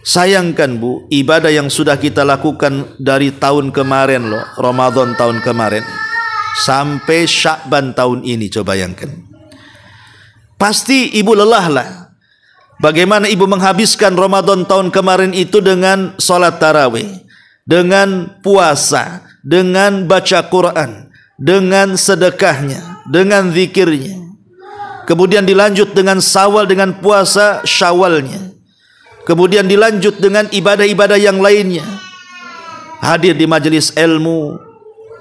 Sayangkan, Bu, ibadah yang sudah kita lakukan dari tahun kemarin loh, Ramadan tahun kemarin sampai Sya'ban tahun ini, coba bayangkan. Pasti ibu lelah lah. Bagaimana ibu menghabiskan Ramadan tahun kemarin itu dengan sholat tarawih, dengan puasa, dengan baca Quran, dengan sedekahnya, dengan zikirnya. Kemudian dilanjut dengan Syawal, dengan puasa Syawalnya. Kemudian dilanjut dengan ibadah-ibadah yang lainnya. Hadir di majelis ilmu,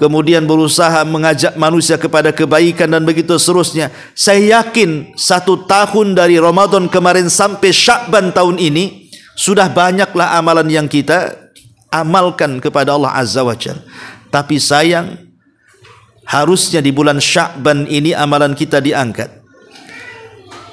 kemudian berusaha mengajak manusia kepada kebaikan, dan begitu seterusnya. Saya yakin 1 tahun dari Ramadan kemarin sampai Sya'ban tahun ini, Sudah banyaklah amalan yang kita amalkan kepada Allah Azza wa Jalla. Tapi sayang, harusnya di bulan Sya'ban ini amalan kita diangkat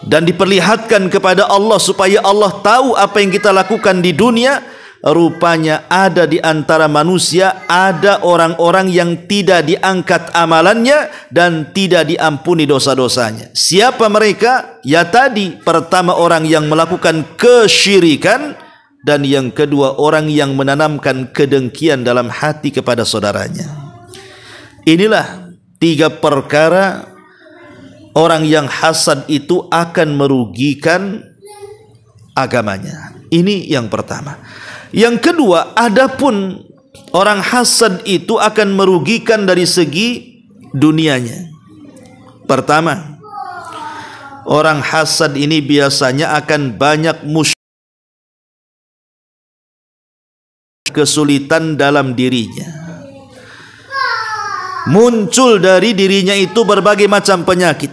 dan diperlihatkan kepada Allah supaya Allah tahu apa yang kita lakukan di dunia. Rupanya ada di antara manusia, ada orang-orang yang tidak diangkat amalannya dan tidak diampuni dosa-dosanya. Siapa mereka? Ya tadi, pertama orang yang melakukan kesyirikan, dan yang kedua orang yang menanamkan kedengkian dalam hati kepada saudaranya. Inilah 3 perkara orang yang hasad itu akan merugikan agamanya. Ini yang pertama. Yang kedua, adapun orang hasad itu akan merugikan dari segi dunianya. Pertama, orang hasad ini biasanya akan banyak kesulitan dalam dirinya. Muncul dari dirinya itu berbagai macam penyakit,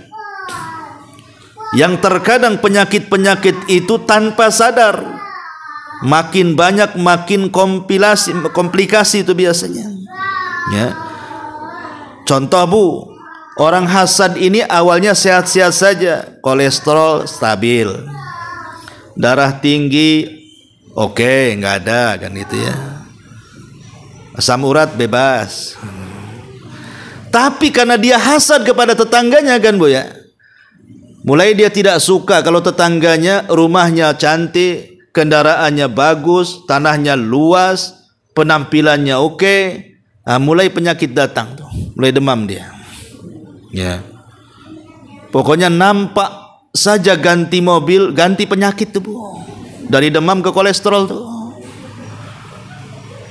yang terkadang penyakit-penyakit itu tanpa sadar. Makin banyak makin komplikasi itu biasanya. Ya. Contoh Bu, orang hasad ini awalnya sehat-sehat saja, kolesterol stabil, darah tinggi oke, nggak ada kan itu ya. Asam urat bebas. Tapi karena dia hasad kepada tetangganya kan Bu ya, mulai dia tidak suka kalau tetangganya rumahnya cantik, kendaraannya bagus, tanahnya luas, penampilannya oke. Mulai penyakit datang tuh, mulai demam dia. Ya. Pokoknya nampak saja ganti mobil, ganti penyakit tuh Bu. Dari demam ke kolesterol tuh.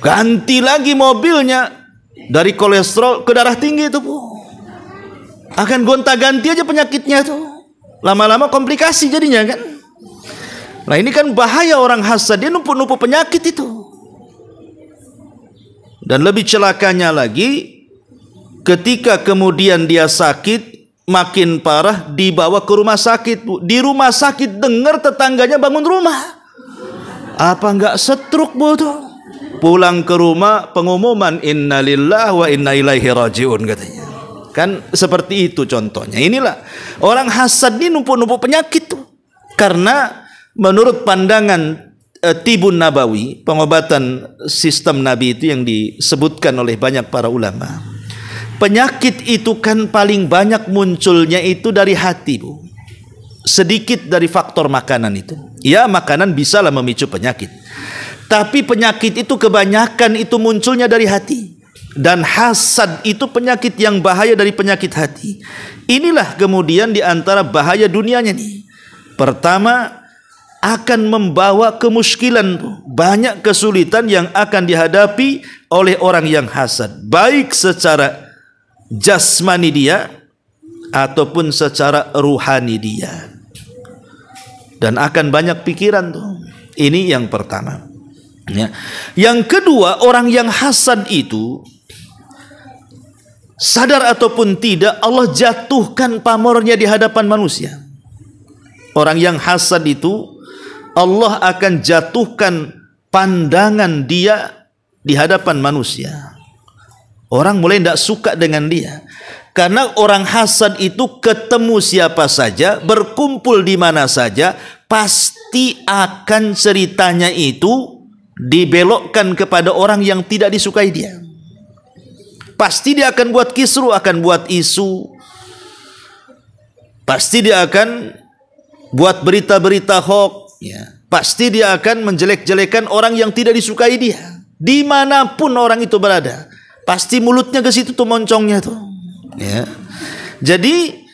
Ganti lagi mobilnya, dari kolesterol ke darah tinggi tuh Bu. Akan gonta-ganti aja penyakitnya tuh. Lama-lama komplikasi jadinya kan. Nah ini kan bahaya orang hasad, dia numpuk-numpuk penyakit itu. Dan lebih celakanya lagi, ketika kemudian dia sakit, makin parah, dibawa ke rumah sakit Bu. Di rumah sakit dengar tetangganya bangun rumah. Apa enggak stroke Bu tuh? Pulang ke rumah, pengumuman innalillahi wa inna ilaihi rajiun katanya. Kan seperti itu contohnya. Inilah orang hasad ini numpuk-numpuk penyakit tuh. Karena menurut pandangan Tibun Nabawi, pengobatan sistem Nabi itu yang disebutkan oleh banyak para ulama, penyakit itu kan paling banyak munculnya itu dari hati Bu. Sedikit dari faktor makanan itu. Ya makanan bisalah memicu penyakit, tapi penyakit itu kebanyakan itu munculnya dari hati. Dan hasad itu penyakit yang bahaya dari penyakit hati. Inilah kemudian diantara bahaya dunianya nih. Pertama, akan membawa kemuskilan, banyak kesulitan yang akan dihadapi oleh orang yang hasad, baik secara jasmani dia ataupun secara ruhani dia, dan akan banyak pikiran tuh. Ini yang pertama ya. Yang kedua, orang yang hasad itu sadar ataupun tidak, Allah jatuhkan pamornya di hadapan manusia. Orang yang hasad itu Allah akan jatuhkan pandangan dia di hadapan manusia. Orang mulai tidak suka dengan dia. Karena orang hasad itu ketemu siapa saja, berkumpul di mana saja, pasti akan ceritanya itu dibelokkan kepada orang yang tidak disukai dia. Pasti dia akan buat kisru, akan buat isu. Pasti dia akan buat berita-berita hoax. Ya, pasti dia akan menjelek-jelekan orang yang tidak disukai dia. Dimanapun orang itu berada, pasti mulutnya ke situ tuh moncongnya tuh. Ya. Jadi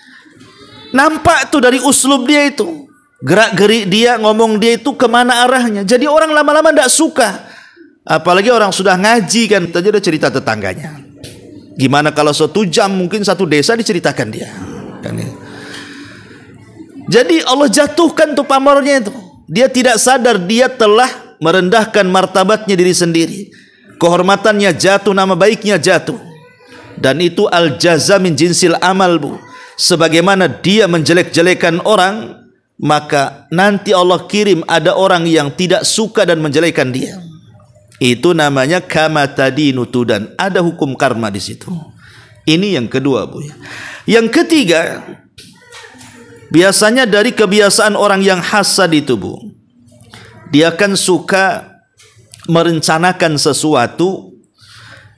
nampak tuh dari uslub dia itu, gerak-gerik dia, ngomong dia itu kemana arahnya. Jadi orang lama-lama tidak suka. Apalagi orang sudah ngaji kan, tadi udah cerita tetangganya. Gimana kalau 1 jam mungkin 1 desa diceritakan dia. Kan, ya. Jadi Allah jatuhkan tuh pamornya itu. Dia tidak sadar dia telah merendahkan martabatnya diri sendiri. Kehormatannya jatuh, nama baiknya jatuh. Dan itu al-jaza min jinsil amal Bu. Sebagaimana dia menjelek-jelekan orang, maka nanti Allah kirim ada orang yang tidak suka dan menjelekan dia. Itu namanya kama tadinu tudan. Ada hukum karma di situ. Ini yang kedua, Bu. Yang ketiga, biasanya dari kebiasaan orang yang hasad itu, Bu, dia akan suka merencanakan sesuatu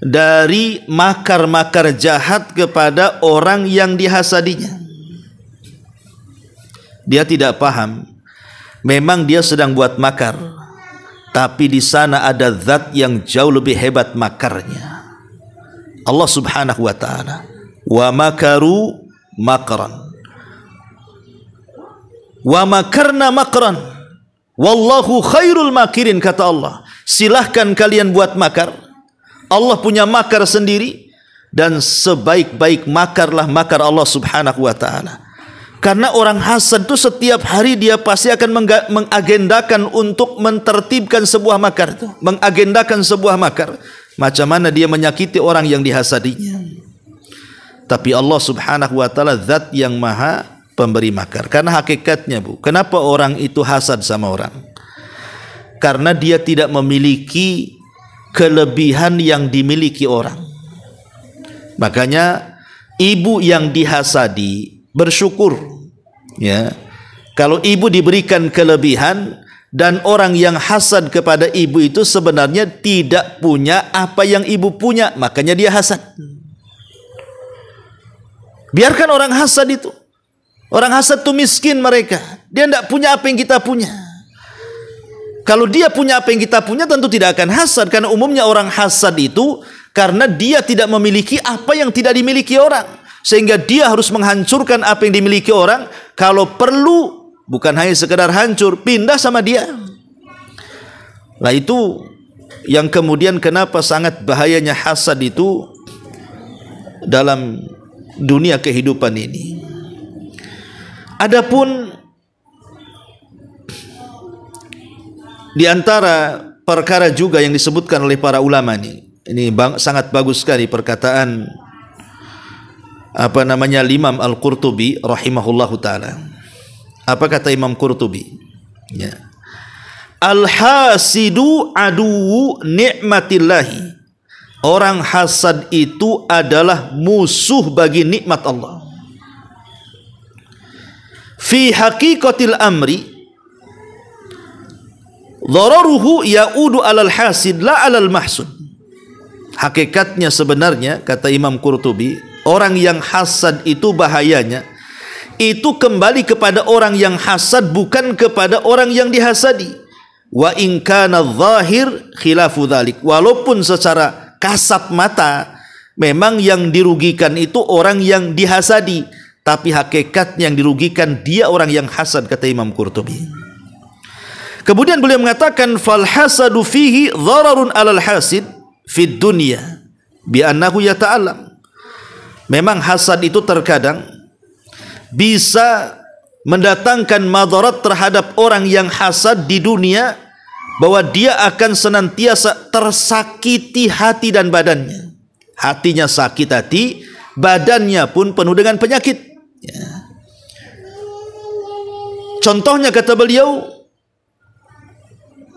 dari makar-makar jahat kepada orang yang dihasadinya. Dia tidak paham, memang dia sedang buat makar, tapi di sana ada zat yang jauh lebih hebat makarnya. Allah Subhanahu wa ta'ala, wa makaru makran wa makarna makran wallahu khairul makirin, kata Allah. Silahkan kalian buat makar, Allah punya makar sendiri, dan sebaik-baik makarlah makar Allah Subhanahu wa ta'ala. Karena orang hasad itu setiap hari dia pasti akan mengagendakan untuk mentertibkan sebuah makar itu, mengagendakan sebuah makar. Macam mana dia menyakiti orang yang dihasadinya. Tapi Allah Subhanahu wa ta'ala zat yang maha pemberi makar. Karena hakikatnya, Bu, kenapa orang itu hasad sama orang? Karena dia tidak memiliki kelebihan yang dimiliki orang. Makanya ibu yang dihasadi bersyukur, ya. Kalau ibu diberikan kelebihan, dan orang yang hasad kepada ibu itu sebenarnya tidak punya apa yang ibu punya, makanya dia hasad. Biarkan orang hasad itu. Orang hasad itu miskin mereka. Dia tidak punya apa yang kita punya. Kalau dia punya apa yang kita punya, tentu tidak akan hasad. Karena umumnya orang hasad itu karena dia tidak memiliki apa yang tidak dimiliki orang, sehingga dia harus menghancurkan apa yang dimiliki orang. Kalau perlu, bukan hanya sekedar hancur, pindah sama dia. Nah, itu yang kemudian kenapa sangat bahayanya hasad itu dalam dunia kehidupan ini. Adapun di antara perkara juga yang disebutkan oleh para ulama ini sangat bagus sekali perkataan Imam Al-Qurtubi rahimahullahu taala. Apa kata Imam Qurtubi? Ya. Al-hasidu aduwu ni'matillahi. Orang hasad itu adalah musuh bagi nikmat Allah. Fi haqiqatil amri dhararuhu ya'udu alal hasid la alal mahsud. Hakikatnya sebenarnya, kata Imam Qurtubi, orang yang hasad itu bahayanya itu kembali kepada orang yang hasad, bukan kepada orang yang dihasadi. Wa in kana zahir khilafu dzalik. Walaupun secara kasat mata memang yang dirugikan itu orang yang dihasadi, tapi hakikatnya yang dirugikan dia orang yang hasad, kata Imam Qurtubi. Kemudian beliau mengatakan fal hasadu fihi dhararun alal hasid fid dunya bi annahu yata'allam. Memang hasad itu terkadang bisa mendatangkan madarat terhadap orang yang hasad di dunia, bahwa dia akan senantiasa tersakiti hati dan badannya. Hatinya sakit hati, badannya pun penuh dengan penyakit, ya. Contohnya, kata beliau,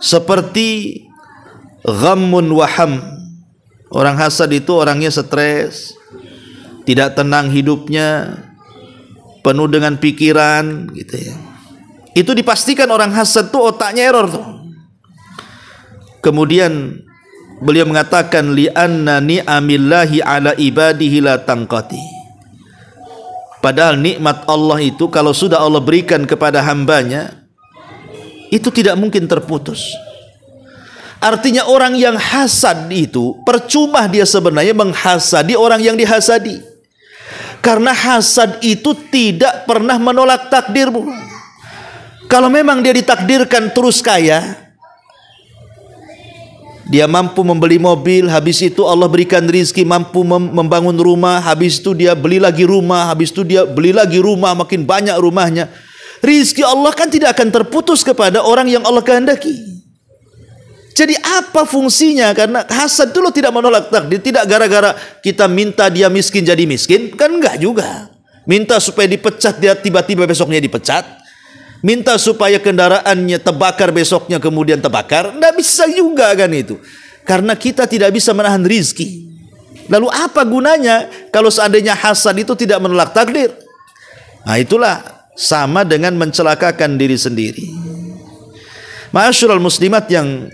seperti ghammun waham. Orang hasad itu orangnya stres, tidak tenang hidupnya, penuh dengan pikiran, gitu ya. Itu dipastikan orang hasad tuh otaknya error tuh. Kemudian beliau mengatakan li'anna ni'amillahi ala ibadihi la tanqati. Padahal nikmat Allah itu kalau sudah Allah berikan kepada hambanya, itu tidak mungkin terputus. Artinya orang yang hasad itu percuma dia sebenarnya menghasadi orang yang dihasadi. Karena hasad itu tidak pernah menolak takdir, Bu. Kalau memang dia ditakdirkan terus kaya, dia mampu membeli mobil, habis itu Allah berikan rizki, mampu membangun rumah, habis itu dia beli lagi rumah, habis itu dia beli lagi rumah, makin banyak rumahnya. Rizki Allah kan tidak akan terputus kepada orang yang Allah kehendaki. Jadi apa fungsinya? Karena hasad itu tidak menolak takdir. Tidak gara-gara kita minta dia miskin jadi miskin, kan enggak juga. Minta supaya dipecat, dia tiba-tiba besoknya dipecat. minta supaya kendaraannya terbakar besoknya kemudian terbakar. Tidak bisa juga kan itu. Karena kita tidak bisa menahan rizki. Lalu apa gunanya kalau seandainya hasad itu tidak menolak takdir? Nah itulah sama dengan mencelakakan diri sendiri. Ma'asyiral muslimat yang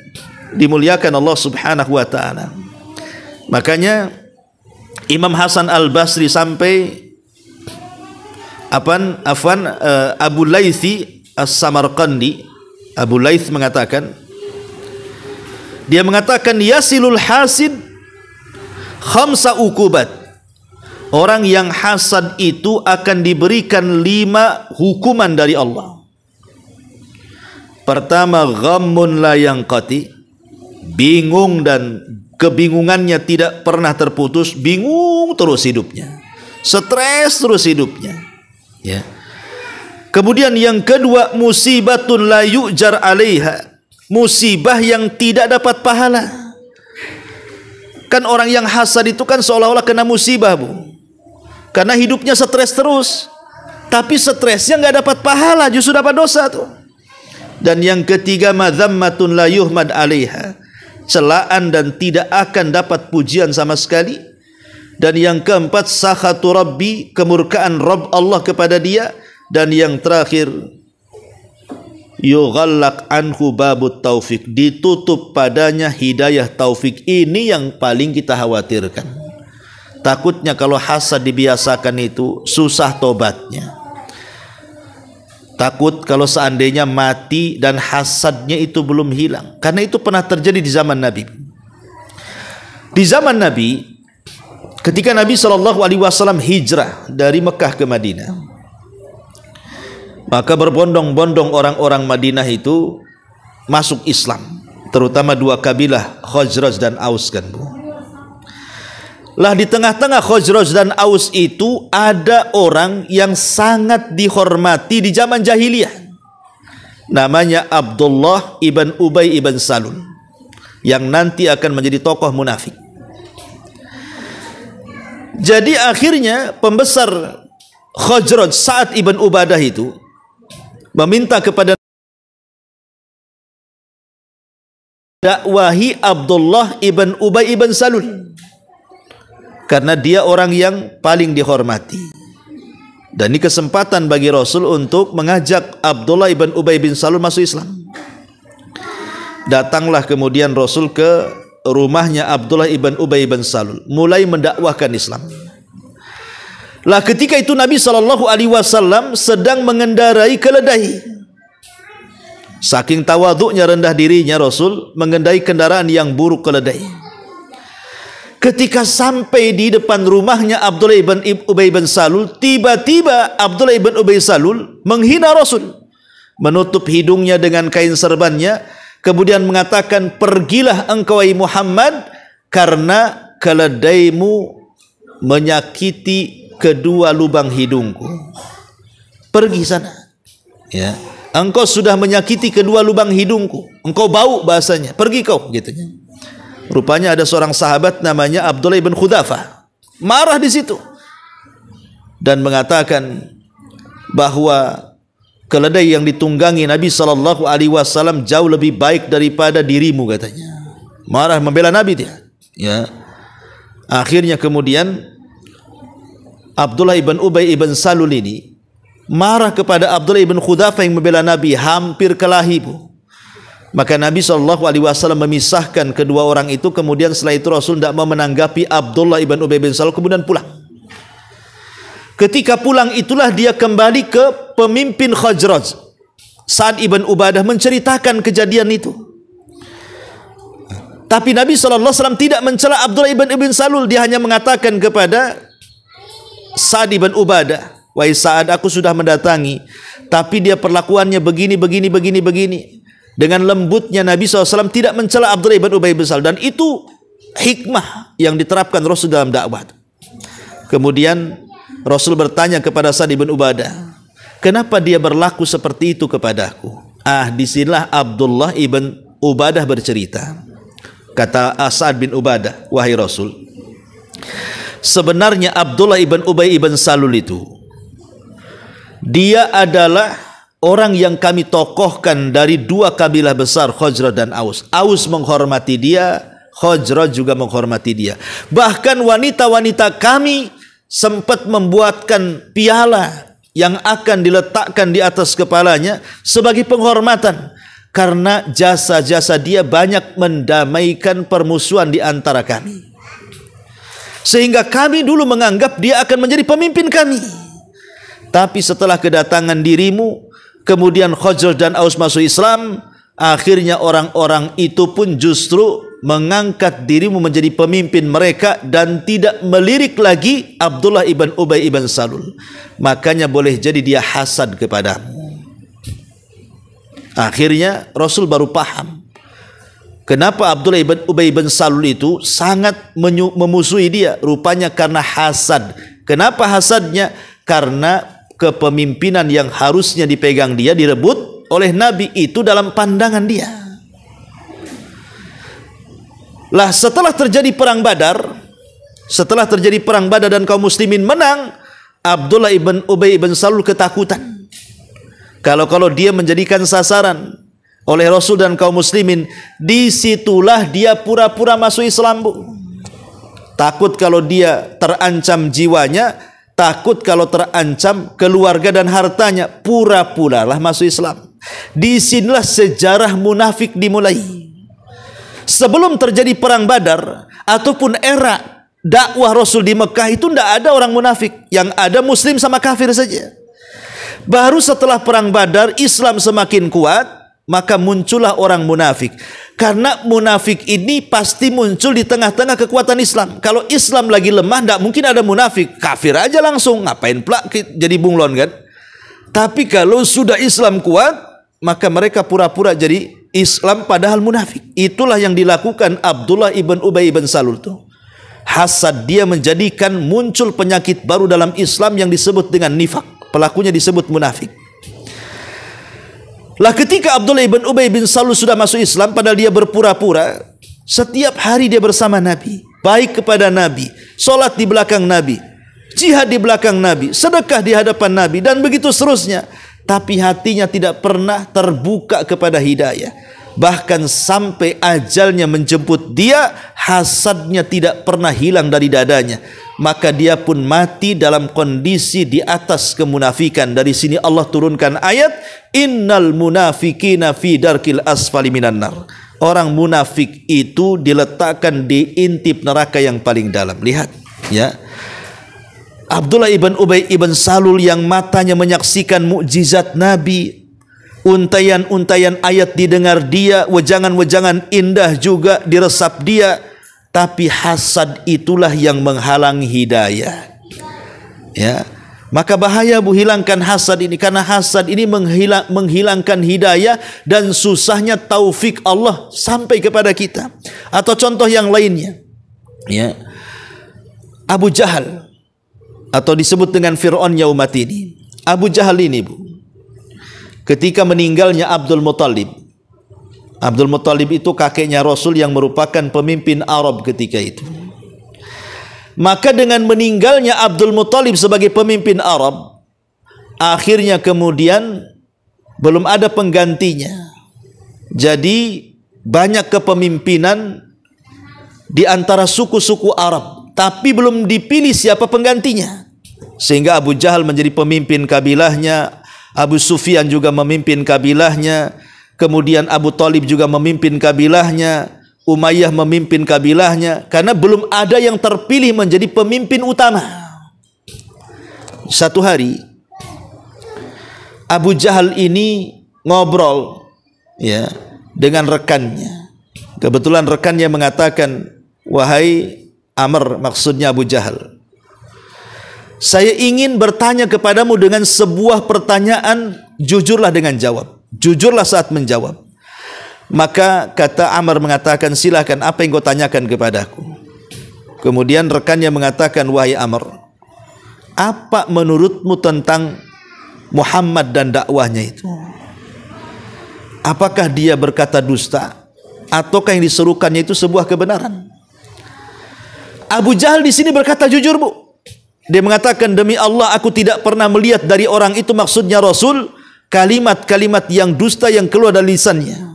dimuliakan Allah Subhanahu wa taala. Makanya Imam Hasan Al-Basri sampai Abu Laythi As-Samarqandi, Abu Layth mengatakan, dia mengatakan yasilul hasid khamsa ukubat. Orang yang hasad itu akan diberikan 5 hukuman dari Allah. Pertama, ghammun la yanqati, bingung dan kebingungannya tidak pernah terputus, bingung terus hidupnya, stres terus hidupnya, ya. Kemudian yang kedua, musibatun la yu'jar 'alaiha, musibah yang tidak dapat pahala. Kan orang yang hasad itu kan seolah-olah kena musibah, Bu, karena hidupnya stres terus, tapi stresnya nggak dapat pahala, justru dapat dosa tuh. Dan yang ketiga, madzammatun la yuhmad 'alaiha, celaan dan tidak akan dapat pujian sama sekali. Dan yang keempat, sakhatu rabbi, kemurkaan Rabb Allah kepada dia. Dan yang terakhir, yughallaq anhu babut taufik, ditutup padanya hidayah taufik. Ini yang paling kita khawatirkan. Takutnya kalau hasad dibiasakan itu susah tobatnya. Takut kalau seandainya mati dan hasadnya itu belum hilang. Karena itu pernah terjadi di zaman Nabi. Di zaman Nabi, ketika Nabi SAW hijrah dari Mekah ke Madinah, maka berbondong-bondong orang-orang Madinah itu masuk Islam, terutama 2 kabilah, Khazraj dan Aus kan, Bu. Lah di tengah-tengah Khazraj dan Aus itu ada orang yang sangat dihormati di zaman jahiliyah. Namanya Abdullah ibn Ubay ibn Salul, yang nanti akan menjadi tokoh munafik. Jadi akhirnya pembesar Khazraj, Sa'ad ibn Ubadah itu meminta kepada dakwahi Abdullah ibn Ubay ibn Salul, karena dia orang yang paling dihormati. Dan ini kesempatan bagi Rasul untuk mengajak Abdullah ibn Ubay bin Salul masuk Islam. Datanglah kemudian Rasul ke rumahnya Abdullah ibn Ubay bin Salul, mulai mendakwahkan Islam. Lah ketika itu Nabi SAW sedang mengendarai keledai. Saking tawaduknya, rendah dirinya Rasul mengendarai kendaraan yang buruk keledai. Ketika sampai di depan rumahnya Abdullah ibn Ubay bin Salul, tiba-tiba Abdullah ibn Ubay Salul menghina Rasul, menutup hidungnya dengan kain serbannya, kemudian mengatakan, pergilah engkau wahai Muhammad, karena keledaimu menyakiti kedua lubang hidungku. Pergi sana, ya, engkau sudah menyakiti kedua lubang hidungku, engkau bau, bahasanya, pergi kau, gitunya. Rupanya ada seorang sahabat namanya Abdullah ibn Khudafah, marah di situ dan mengatakan bahwa keledai yang ditunggangi Nabi SAW jauh lebih baik daripada dirimu, katanya. Marah, membela Nabi dia, ya. Akhirnya kemudian Abdullah ibn Ubay ibn Salul ini marah kepada Abdullah ibn Khudafah yang membela Nabi, hampir kelahi, Bu. Maka Nabi SAW memisahkan kedua orang itu. Kemudian setelah itu Rasul tidak mau menanggapi Abdullah ibn Ubay bin Salul, kemudian pulang. Ketika pulang itulah dia kembali ke pemimpin Khazraj, Sa'ad ibn Ubadah, menceritakan kejadian itu. Tapi Nabi SAW tidak mencela Abdullah ibn Salul. Dia hanya mengatakan kepada Sa'ad ibn Ubadah, wahai Sa'ad, aku sudah mendatangi, tapi dia perlakuannya begini. Dengan lembutnya Nabi SAW tidak mencela Abdullah ibn Ubay bin Salul. Dan itu hikmah yang diterapkan Rasul dalam dakwah. Kemudian Rasul bertanya kepada Sa'ad ibn Ubadah, kenapa dia berlaku seperti itu kepadaku? Disinilah Abdullah ibn Ubadah bercerita. Kata Sa'ad bin Ubadah, wahai Rasul, sebenarnya Abdullah ibn Ubay ibn Salul itu, dia adalah orang yang kami tokohkan dari dua kabilah besar, Khazraj dan Aus. Aus menghormati dia, Khazraj juga menghormati dia. Bahkan wanita-wanita kami sempat membuatkan piala yang akan diletakkan di atas kepalanya sebagai penghormatan, karena jasa-jasa dia banyak mendamaikan permusuhan di antara kami. Sehingga kami dulu menganggap dia akan menjadi pemimpin kami. Tapi setelah kedatangan dirimu, kemudian Khazraj dan Aus masuk Islam, akhirnya orang-orang itu pun justru mengangkat dirimu menjadi pemimpin mereka dan tidak melirik lagi Abdullah ibn Ubay ibn Salul. Makanya boleh jadi dia hasad kepadamu. Akhirnya Rasul baru paham kenapa Abdullah ibn Ubay ibn Salul itu sangat memusuhi dia. Rupanya karena hasad. Kenapa hasadnya? Karena kepemimpinan yang harusnya dipegang dia direbut oleh Nabi itu dalam pandangan dia. Lah setelah terjadi perang Badar, dan kaum muslimin menang, Abdullah ibn Ubay ibn Salul ketakutan. Kalau dia menjadikan sasaran oleh Rasul dan kaum muslimin, disitulah dia pura-pura masuk Islam, Bu. Takut kalau dia terancam jiwanya, takut kalau terancam keluarga dan hartanya, pura-puralah masuk Islam. Disinilah sejarah munafik dimulai. Sebelum terjadi perang Badar ataupun era dakwah Rasul di Mekah itu tidak ada orang munafik, yang ada muslim sama kafir saja. Baru setelah perang Badar Islam semakin kuat, maka muncullah orang munafik. Karena munafik ini pasti muncul di tengah-tengah kekuatan Islam. Kalau Islam lagi lemah, tidak mungkin ada munafik. Kafir aja langsung, ngapain pula jadi bunglon kan? Tapi kalau sudah Islam kuat, maka mereka pura-pura jadi Islam padahal munafik. Itulah yang dilakukan Abdullah ibn Ubay ibn Salul tuh. Hasad dia menjadikan muncul penyakit baru dalam Islam yang disebut dengan nifak. Pelakunya disebut munafik. Lah ketika Abdullah ibn Ubay bin Salul sudah masuk Islam, padahal dia berpura-pura, setiap hari dia bersama Nabi, baik kepada Nabi, solat di belakang Nabi, jihad di belakang Nabi, sedekah di hadapan Nabi, dan begitu seterusnya. Tapi hatinya tidak pernah terbuka kepada hidayah. Bahkan sampai ajalnya menjemput dia, hasadnya tidak pernah hilang dari dadanya. Maka dia pun mati dalam kondisi di atas kemunafikan. Dari sini Allah turunkan ayat, innal munafikina fi darkil asfali minan nar. Orang munafik itu diletakkan di intip neraka yang paling dalam. Lihat ya, Abdullah ibn Ubay ibn Salul yang matanya menyaksikan mukjizat Nabi, untayan-untayan ayat didengar dia, wejangan-wejangan indah juga diresap dia, tapi hasad itulah yang menghalangi hidayah. Ya, maka bahaya, Bu, hilangkan hasad ini, karena hasad ini menghilangkan hidayah dan susahnya taufik Allah sampai kepada kita. Atau contoh yang lainnya, ya, Abu Jahal, atau disebut dengan Fir'aun yaumat ini. Abu Jahal ini, Bu, ketika meninggalnya Abdul Muttalib itu kakeknya Rasul yang merupakan pemimpin Arab ketika itu. Maka dengan meninggalnya Abdul Muttalib sebagai pemimpin Arab, akhirnya kemudian belum ada penggantinya. Jadi banyak kepemimpinan di antara suku-suku Arab, tapi belum dipilih siapa penggantinya. Sehingga Abu Jahal menjadi pemimpin kabilahnya, Abu Sufyan juga memimpin kabilahnya, kemudian Abu Talib juga memimpin kabilahnya, Umayyah memimpin kabilahnya, karena belum ada yang terpilih menjadi pemimpin utama. Satu hari Abu Jahal ini ngobrol, ya, dengan rekannya. Kebetulan rekannya mengatakan, wahai Amr, maksudnya Abu Jahal, saya ingin bertanya kepadamu dengan sebuah pertanyaan, jujurlah dengan jawab. Jujurlah saat menjawab. Maka kata Amr mengatakan, silakan, apa yang kau tanyakan kepadaku? Kemudian rekannya mengatakan, wahai Amr, apa menurutmu tentang Muhammad dan dakwahnya itu? Apakah dia berkata dusta, ataukah yang diserukannya itu sebuah kebenaran? Abu Jahal di sini berkata jujur, Bu. Dia mengatakan, demi Allah aku tidak pernah melihat dari orang itu, maksudnya Rasul, kalimat-kalimat yang dusta yang keluar dari lisannya.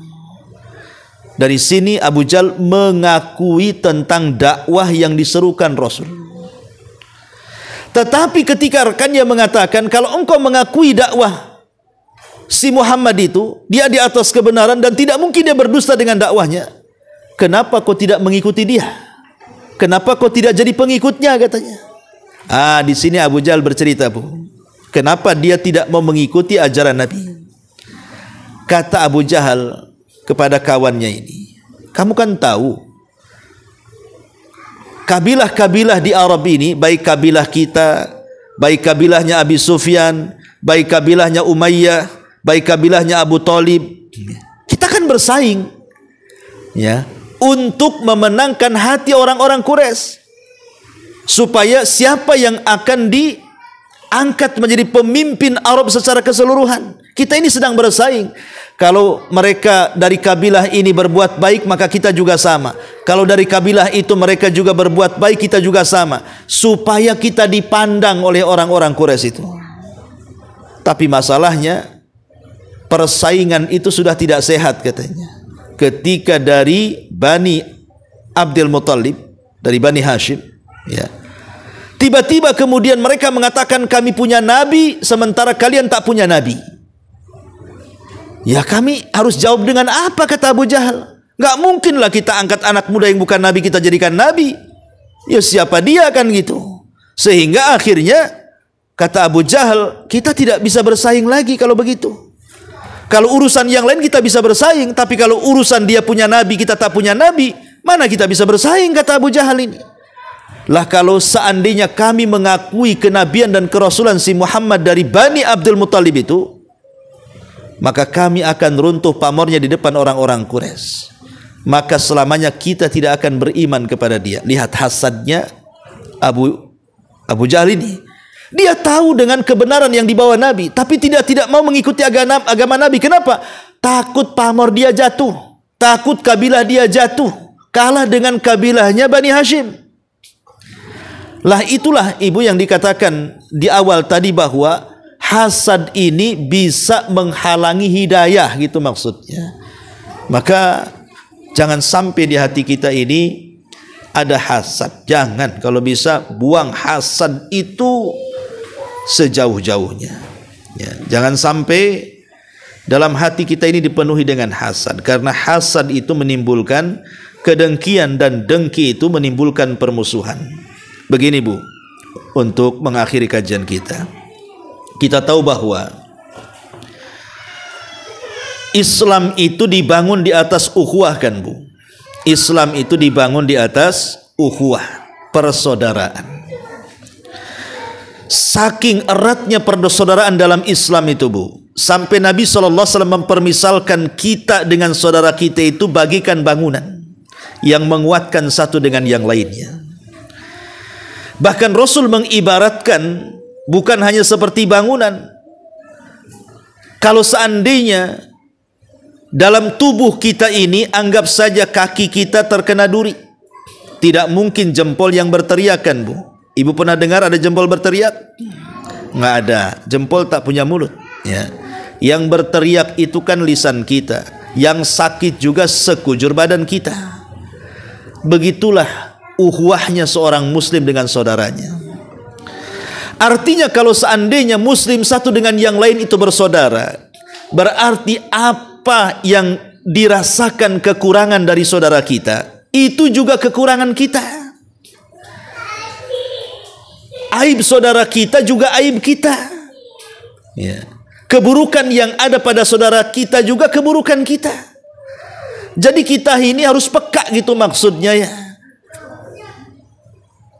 Dari sini Abu Jahal mengakui tentang dakwah yang diserukan Rasul. Tetapi ketika rekannya mengatakan, kalau engkau mengakui dakwah si Muhammad itu, dia di atas kebenaran dan tidak mungkin dia berdusta dengan dakwahnya, kenapa kau tidak mengikuti dia? Kenapa kau tidak jadi pengikutnya, katanya. Di sini Abu Jahal bercerita, Bu, kenapa dia tidak mau mengikuti ajaran Nabi. Kata Abu Jahal kepada kawannya ini, kamu kan tahu kabilah-kabilah di Arab ini, baik kabilah kita, baik kabilahnya Abi Sufyan, baik kabilahnya Umayyah, baik kabilahnya Abu Talib, kita kan bersaing, ya, untuk memenangkan hati orang-orang Quraisy, supaya siapa yang akan diangkat menjadi pemimpin Arab secara keseluruhan. Kita ini sedang bersaing. Kalau mereka dari kabilah ini berbuat baik, maka kita juga sama. Kalau dari kabilah itu mereka juga berbuat baik, kita juga sama. Supaya kita dipandang oleh orang-orang Quraisy itu. Tapi masalahnya, persaingan itu sudah tidak sehat, katanya. Ketika dari Bani Abdul Muttalib, dari Bani Hashim, ya, tiba-tiba kemudian mereka mengatakan kami punya nabi, sementara kalian tak punya nabi. Ya, kami harus jawab dengan apa, kata Abu Jahal. Gak mungkinlah kita angkat anak muda yang bukan nabi, kita jadikan nabi. Ya, siapa dia, kan gitu. Sehingga akhirnya kata Abu Jahal, kita tidak bisa bersaing lagi kalau begitu. Kalau urusan yang lain kita bisa bersaing, tapi kalau urusan dia punya nabi, kita tak punya nabi, mana kita bisa bersaing, kata Abu Jahal ini. Lah, kalau seandainya kami mengakui kenabian dan kerasulan si Muhammad dari Bani Abdul Muttalib itu, maka kami akan runtuh pamornya di depan orang-orang Quraisy. Maka selamanya kita tidak akan beriman kepada dia. Lihat hasadnya Abu Jahal ini. Dia tahu dengan kebenaran yang dibawa Nabi, tapi tidak mau mengikuti agama Nabi. Kenapa? Takut pamor dia jatuh, takut kabilah dia jatuh, kalah dengan kabilahnya Bani Hashim. Lah, itulah ibu yang dikatakan di awal tadi bahwa hasad ini bisa menghalangi hidayah, gitu maksudnya. Maka jangan sampai di hati kita ini ada hasad. Jangan, kalau bisa buang hasad itu sejauh-jauhnya, ya. Jangan sampai dalam hati kita ini dipenuhi dengan hasad, karena hasad itu menimbulkan kedengkian, dan dengki itu menimbulkan permusuhan. Begini, Bu, untuk mengakhiri kajian kita, kita tahu bahwa Islam itu dibangun di atas ukhuwah, kan, Bu? Islam itu dibangun di atas ukhuwah, persaudaraan. Saking eratnya persaudaraan dalam Islam itu, Bu, sampai Nabi SAW mempermisalkan kita dengan saudara kita itu bagikan bangunan yang menguatkan satu dengan yang lainnya. Bahkan Rasul mengibaratkan bukan hanya seperti bangunan. Kalau seandainya dalam tubuh kita ini, anggap saja kaki kita terkena duri, tidak mungkin jempol yang berteriak, kan, Bu? Ibu pernah dengar ada jempol berteriak? Nggak ada. Jempol tak punya mulut, ya. Yang berteriak itu kan lisan kita. Yang sakit juga sekujur badan kita. Begitulah ukhuwahnya seorang muslim dengan saudaranya. Artinya kalau seandainya muslim satu dengan yang lain itu bersaudara, berarti apa yang dirasakan kekurangan dari saudara kita, itu juga kekurangan kita. Aib saudara kita juga aib kita, ya. Keburukan yang ada pada saudara kita juga keburukan kita. Jadi kita ini harus peka, gitu maksudnya, ya.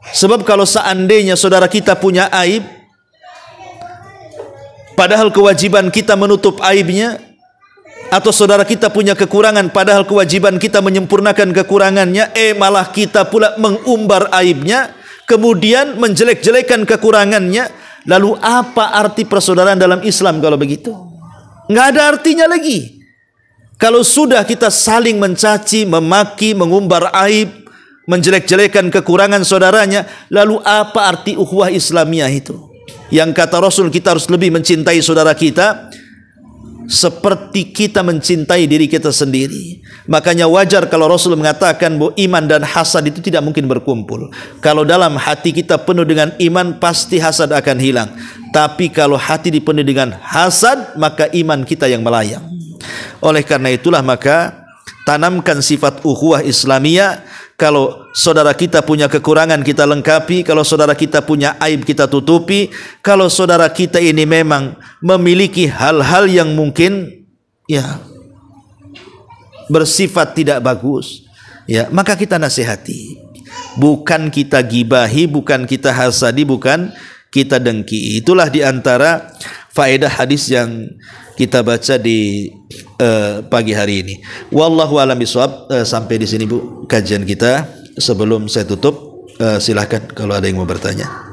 Sebab kalau seandainya saudara kita punya aib, padahal kewajiban kita menutup aibnya, atau saudara kita punya kekurangan, padahal kewajiban kita menyempurnakan kekurangannya, malah kita pula mengumbar aibnya, kemudian menjelek-jelekan kekurangannya, lalu apa arti persaudaraan dalam Islam kalau begitu? Nggak ada artinya lagi. Kalau sudah kita saling mencaci, memaki, mengumbar aib, menjelek-jelekan kekurangan saudaranya, lalu apa arti ukhuwah Islamiyah itu? Yang kata Rasul kita harus lebih mencintai saudara kita seperti kita mencintai diri kita sendiri. Makanya wajar kalau Rasul mengatakan bahwa iman dan hasad itu tidak mungkin berkumpul. Kalau dalam hati kita penuh dengan iman, pasti hasad akan hilang. Tapi kalau hati dipenuhi dengan hasad, maka iman kita yang melayang. Oleh karena itulah maka tanamkan sifat ukhuwah Islamiyah. Kalau saudara kita punya kekurangan, kita lengkapi. Kalau saudara kita punya aib, kita tutupi. Kalau saudara kita ini memang memiliki hal-hal yang mungkin ya bersifat tidak bagus, ya, maka kita nasihati. Bukan kita gibahi, bukan kita hasadi, bukan kita dengki. Itulah diantara faedah hadis yang kita baca di pagi hari ini. Wallahu a'lam bishawab. Sampai di sini Bu kajian kita. Sebelum saya tutup, silahkan kalau ada yang mau bertanya.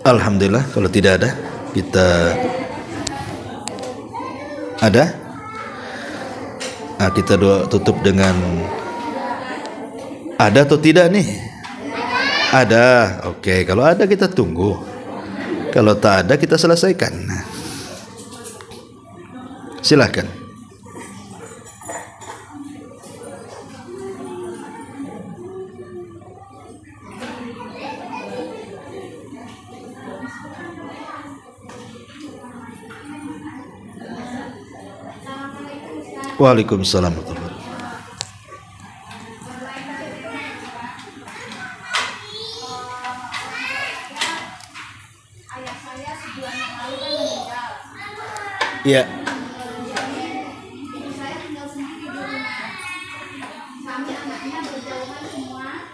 Alhamdulillah, kalau tidak ada, kita ada. Nah, kita doa tutup dengan ada atau tidak nih? Ada. Oke, kalau ada kita tunggu. Kalau tak ada kita selesaikan. Silahkan. Waalaikumsalam warahmatullahi wabarakatuh. Ayah saya sebulan yang lalu kan meninggal. Iya. Ibu saya tinggal sendiri di rumah. Kami anaknya berjauhan semua.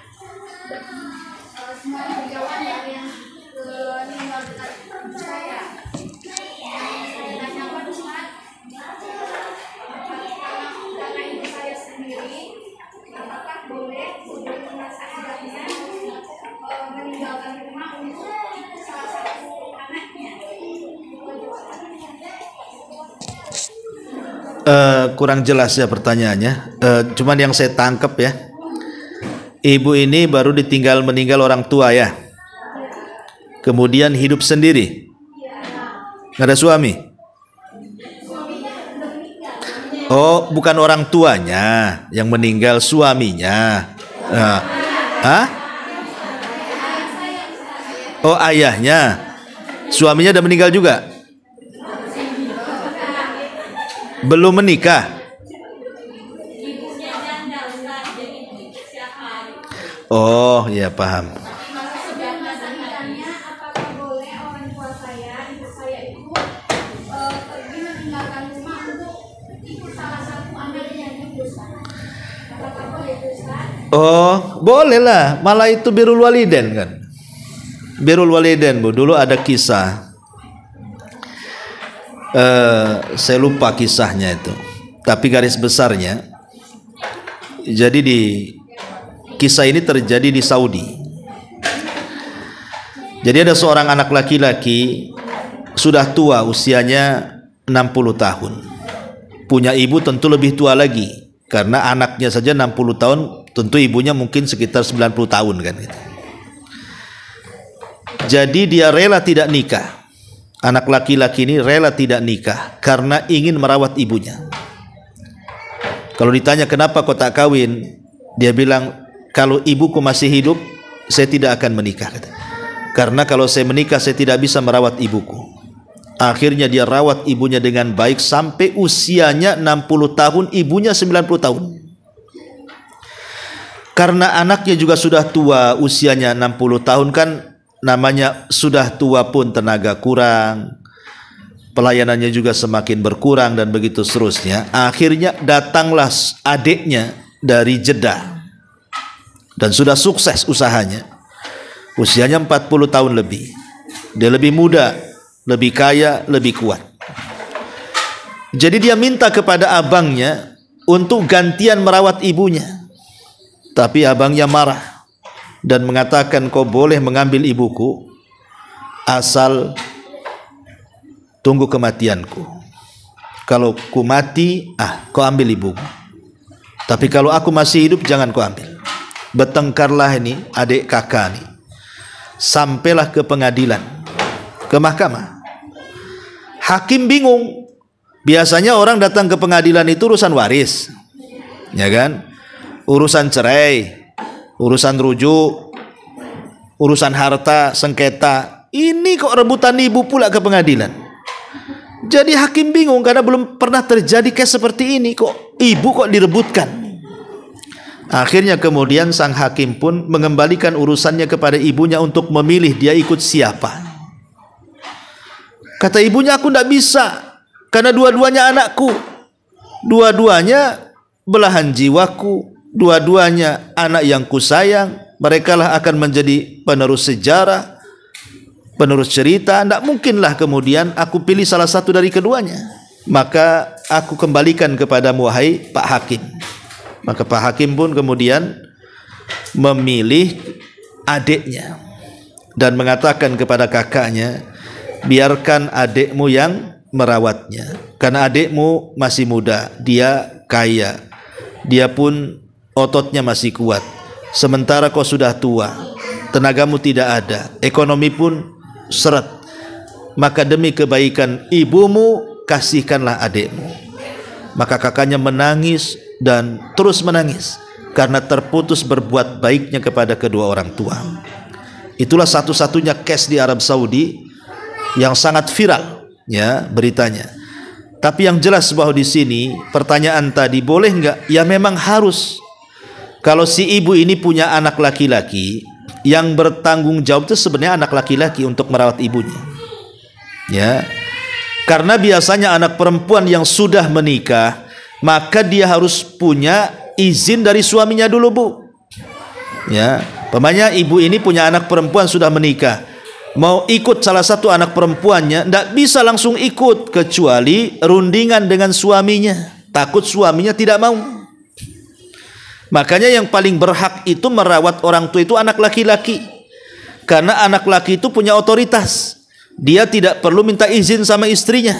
Semuanya berjauhan dari yang meninggal dekat ibu saya. Dan yang kedua, karena ibu saya sendiri, apakah boleh sebelum masa idamannya meninggalkan rumah untuk salah satu anaknya? Kurang jelas ya pertanyaannya. Cuman yang saya tangkap ya, ibu ini baru ditinggal meninggal orang tua ya, kemudian hidup sendiri, nggak ada suami. Oh, bukan orang tuanya yang meninggal, suaminya. Hah? Oh, ayahnya. Suaminya udah meninggal juga? Belum menikah? Oh, ya paham. Pertanyaannya, apakah boleh orang tua saya, ibu saya itu pergi meninggalkan rumah untuk ikut salah satu anaknya yang hidup? Apakah boleh itu, Ustaz? Oh, boleh lah. Malah itu birrul walidain kan. Birrul walidain, Bu. Dulu ada kisah. Saya lupa kisahnya itu. Tapi garis besarnya, jadi di kisah ini terjadi di Saudi. Jadi ada seorang anak laki-laki sudah tua, usianya 60 tahun. Punya ibu tentu lebih tua lagi, karena anaknya saja 60 tahun, tentu ibunya mungkin sekitar 90 tahun kan gitu. Jadi dia rela tidak nikah. Anak laki-laki ini rela tidak nikah karena ingin merawat ibunya. Kalau ditanya kenapa kau tak kawin, dia bilang, kalau ibuku masih hidup, saya tidak akan menikah. Karena kalau saya menikah, saya tidak bisa merawat ibuku. Akhirnya dia rawat ibunya dengan baik sampai usianya 60 tahun, ibunya 90 tahun. Karena anaknya juga sudah tua, usianya 60 tahun kan, namanya sudah tua pun tenaga kurang, pelayanannya juga semakin berkurang dan begitu seterusnya. Akhirnya datanglah adiknya dari Jeddah dan sudah sukses usahanya. Usianya 40 tahun lebih. Dia lebih muda, lebih kaya, lebih kuat. Jadi dia minta kepada abangnya untuk gantian merawat ibunya. Tapi abangnya marah dan mengatakan, kau boleh mengambil ibuku, asal tunggu kematianku. Kalau ku mati, kau ambil ibumu. Tapi kalau aku masih hidup, jangan kau ambil. Bertengkarlah ini adik kakak nih. Sampailah ke pengadilan, ke mahkamah. Hakim bingung. Biasanya orang datang ke pengadilan itu urusan waris, ya kan? Urusan cerai, urusan rujuk, urusan harta, sengketa. Ini kok rebutan ibu pula ke pengadilan. Jadi hakim bingung karena belum pernah terjadi case seperti ini. Kok ibu kok direbutkan? Akhirnya kemudian sang hakim pun mengembalikan urusannya kepada ibunya untuk memilih dia ikut siapa. Kata ibunya, aku tidak bisa karena dua-duanya anakku, dua-duanya belahan jiwaku, dua-duanya anak yang kusayang. Merekalah akan menjadi penerus sejarah, penerus cerita. Tidak mungkinlah kemudian aku pilih salah satu dari keduanya. Maka aku kembalikan kepadamu, wahai Pak Hakim. Maka Pak Hakim pun kemudian memilih adiknya dan mengatakan kepada kakaknya, biarkan adikmu yang merawatnya, karena adikmu masih muda, dia kaya, dia pun ototnya masih kuat, sementara kau sudah tua, tenagamu tidak ada, ekonomi pun seret. Maka demi kebaikan ibumu, kasihkanlah adikmu. Maka kakaknya menangis dan terus menangis karena terputus berbuat baiknya kepada kedua orang tua. Itulah satu-satunya case di Arab Saudi yang sangat viral, ya, beritanya. Tapi yang jelas bahwa di sini pertanyaan tadi boleh enggak? Ya memang harus. Kalau si ibu ini punya anak laki-laki, yang bertanggung jawab itu sebenarnya anak laki-laki untuk merawat ibunya. Ya. Karena biasanya anak perempuan yang sudah menikah, maka dia harus punya izin dari suaminya dulu, Bu. Ya, umpamanya ibu ini punya anak perempuan sudah menikah, mau ikut salah satu anak perempuannya, tidak bisa langsung ikut kecuali rundingan dengan suaminya. Takut suaminya tidak mau. Makanya yang paling berhak itu merawat orang tua itu anak laki-laki, karena anak laki itu punya otoritas. Dia tidak perlu minta izin sama istrinya.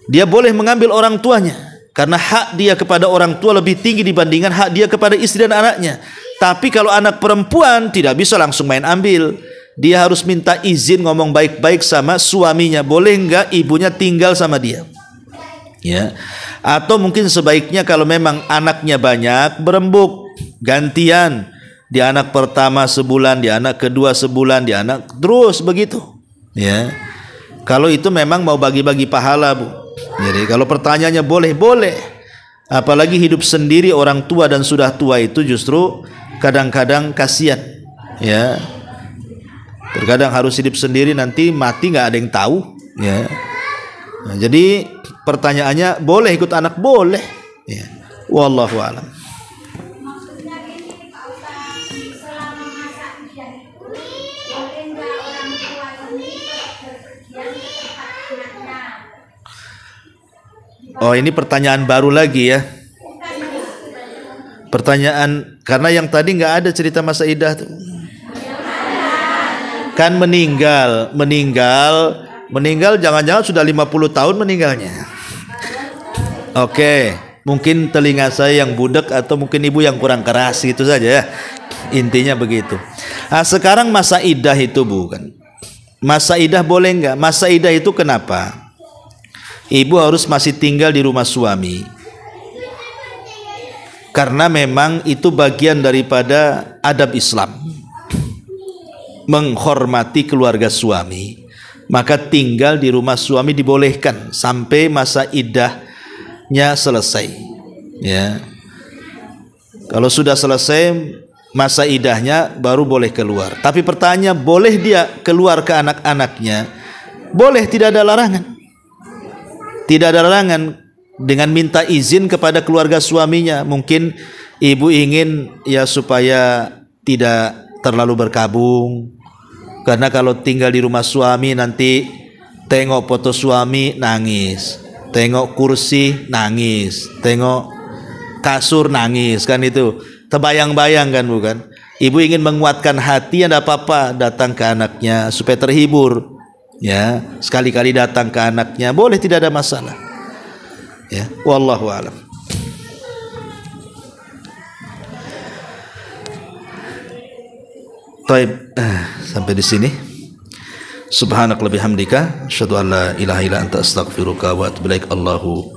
Dia boleh mengambil orang tuanya, karena hak dia kepada orang tua lebih tinggi dibandingkan hak dia kepada istri dan anaknya. Tapi kalau anak perempuan tidak bisa langsung main ambil. Dia harus minta izin, ngomong baik-baik sama suaminya. Boleh enggak ibunya tinggal sama dia? Ya. Atau mungkin sebaiknya kalau memang anaknya banyak, berembuk, gantian. Di anak pertama sebulan, di anak kedua sebulan, di anak terus begitu. Ya. Kalau itu memang mau bagi-bagi pahala, Bu. Jadi kalau pertanyaannya boleh. Apalagi hidup sendiri orang tua dan sudah tua itu justru kadang-kadang kasihan. Ya. Terkadang harus hidup sendiri, nanti mati nggak ada yang tahu. Ya. Nah, jadi pertanyaannya boleh ikut anak, boleh. Ya. Wallahu a'lam. Maksudnya gini Pak Ustaz, selama masa idah itu boleh nggak orang tua ini berpergian ke tempat anaknya? Oh, ini pertanyaan baru lagi ya. Pertanyaan, karena yang tadi nggak ada cerita masa idah tuh. Kan meninggal jangan-jangan sudah 50 tahun meninggalnya. Oke, mungkin telinga saya yang budak atau mungkin ibu yang kurang keras, itu saja ya. Intinya begitu. Nah, sekarang masa idah itu, bukan. Masa idah boleh enggak? Masa idah itu kenapa? Ibu harus masih tinggal di rumah suami. Karena memang itu bagian daripada adab Islam. Menghormati keluarga suami, maka tinggal di rumah suami dibolehkan sampai masa iddahnya selesai. Ya, kalau sudah selesai masa iddahnya baru boleh keluar. Tapi pertanyaan, boleh dia keluar ke anak-anaknya? Boleh, tidak ada larangan. Tidak ada larangan dengan minta izin kepada keluarga suaminya. Mungkin ibu ingin ya supaya tidak terlalu berkabung. Karena kalau tinggal di rumah suami nanti tengok foto suami nangis, tengok kursi nangis, tengok kasur nangis, kan itu terbayang-bayang kan, bukan? Ibu ingin menguatkan hati, ada apa-apa datang ke anaknya supaya terhibur. Ya, sekali-kali datang ke anaknya boleh, tidak ada masalah. Ya, wallahu a'lam. Baik, sampai di sini. Subhanakallahumma bihamdika asyhadu an la ilaha illa anta astaghfiruka wa atubu ilaik. Allahu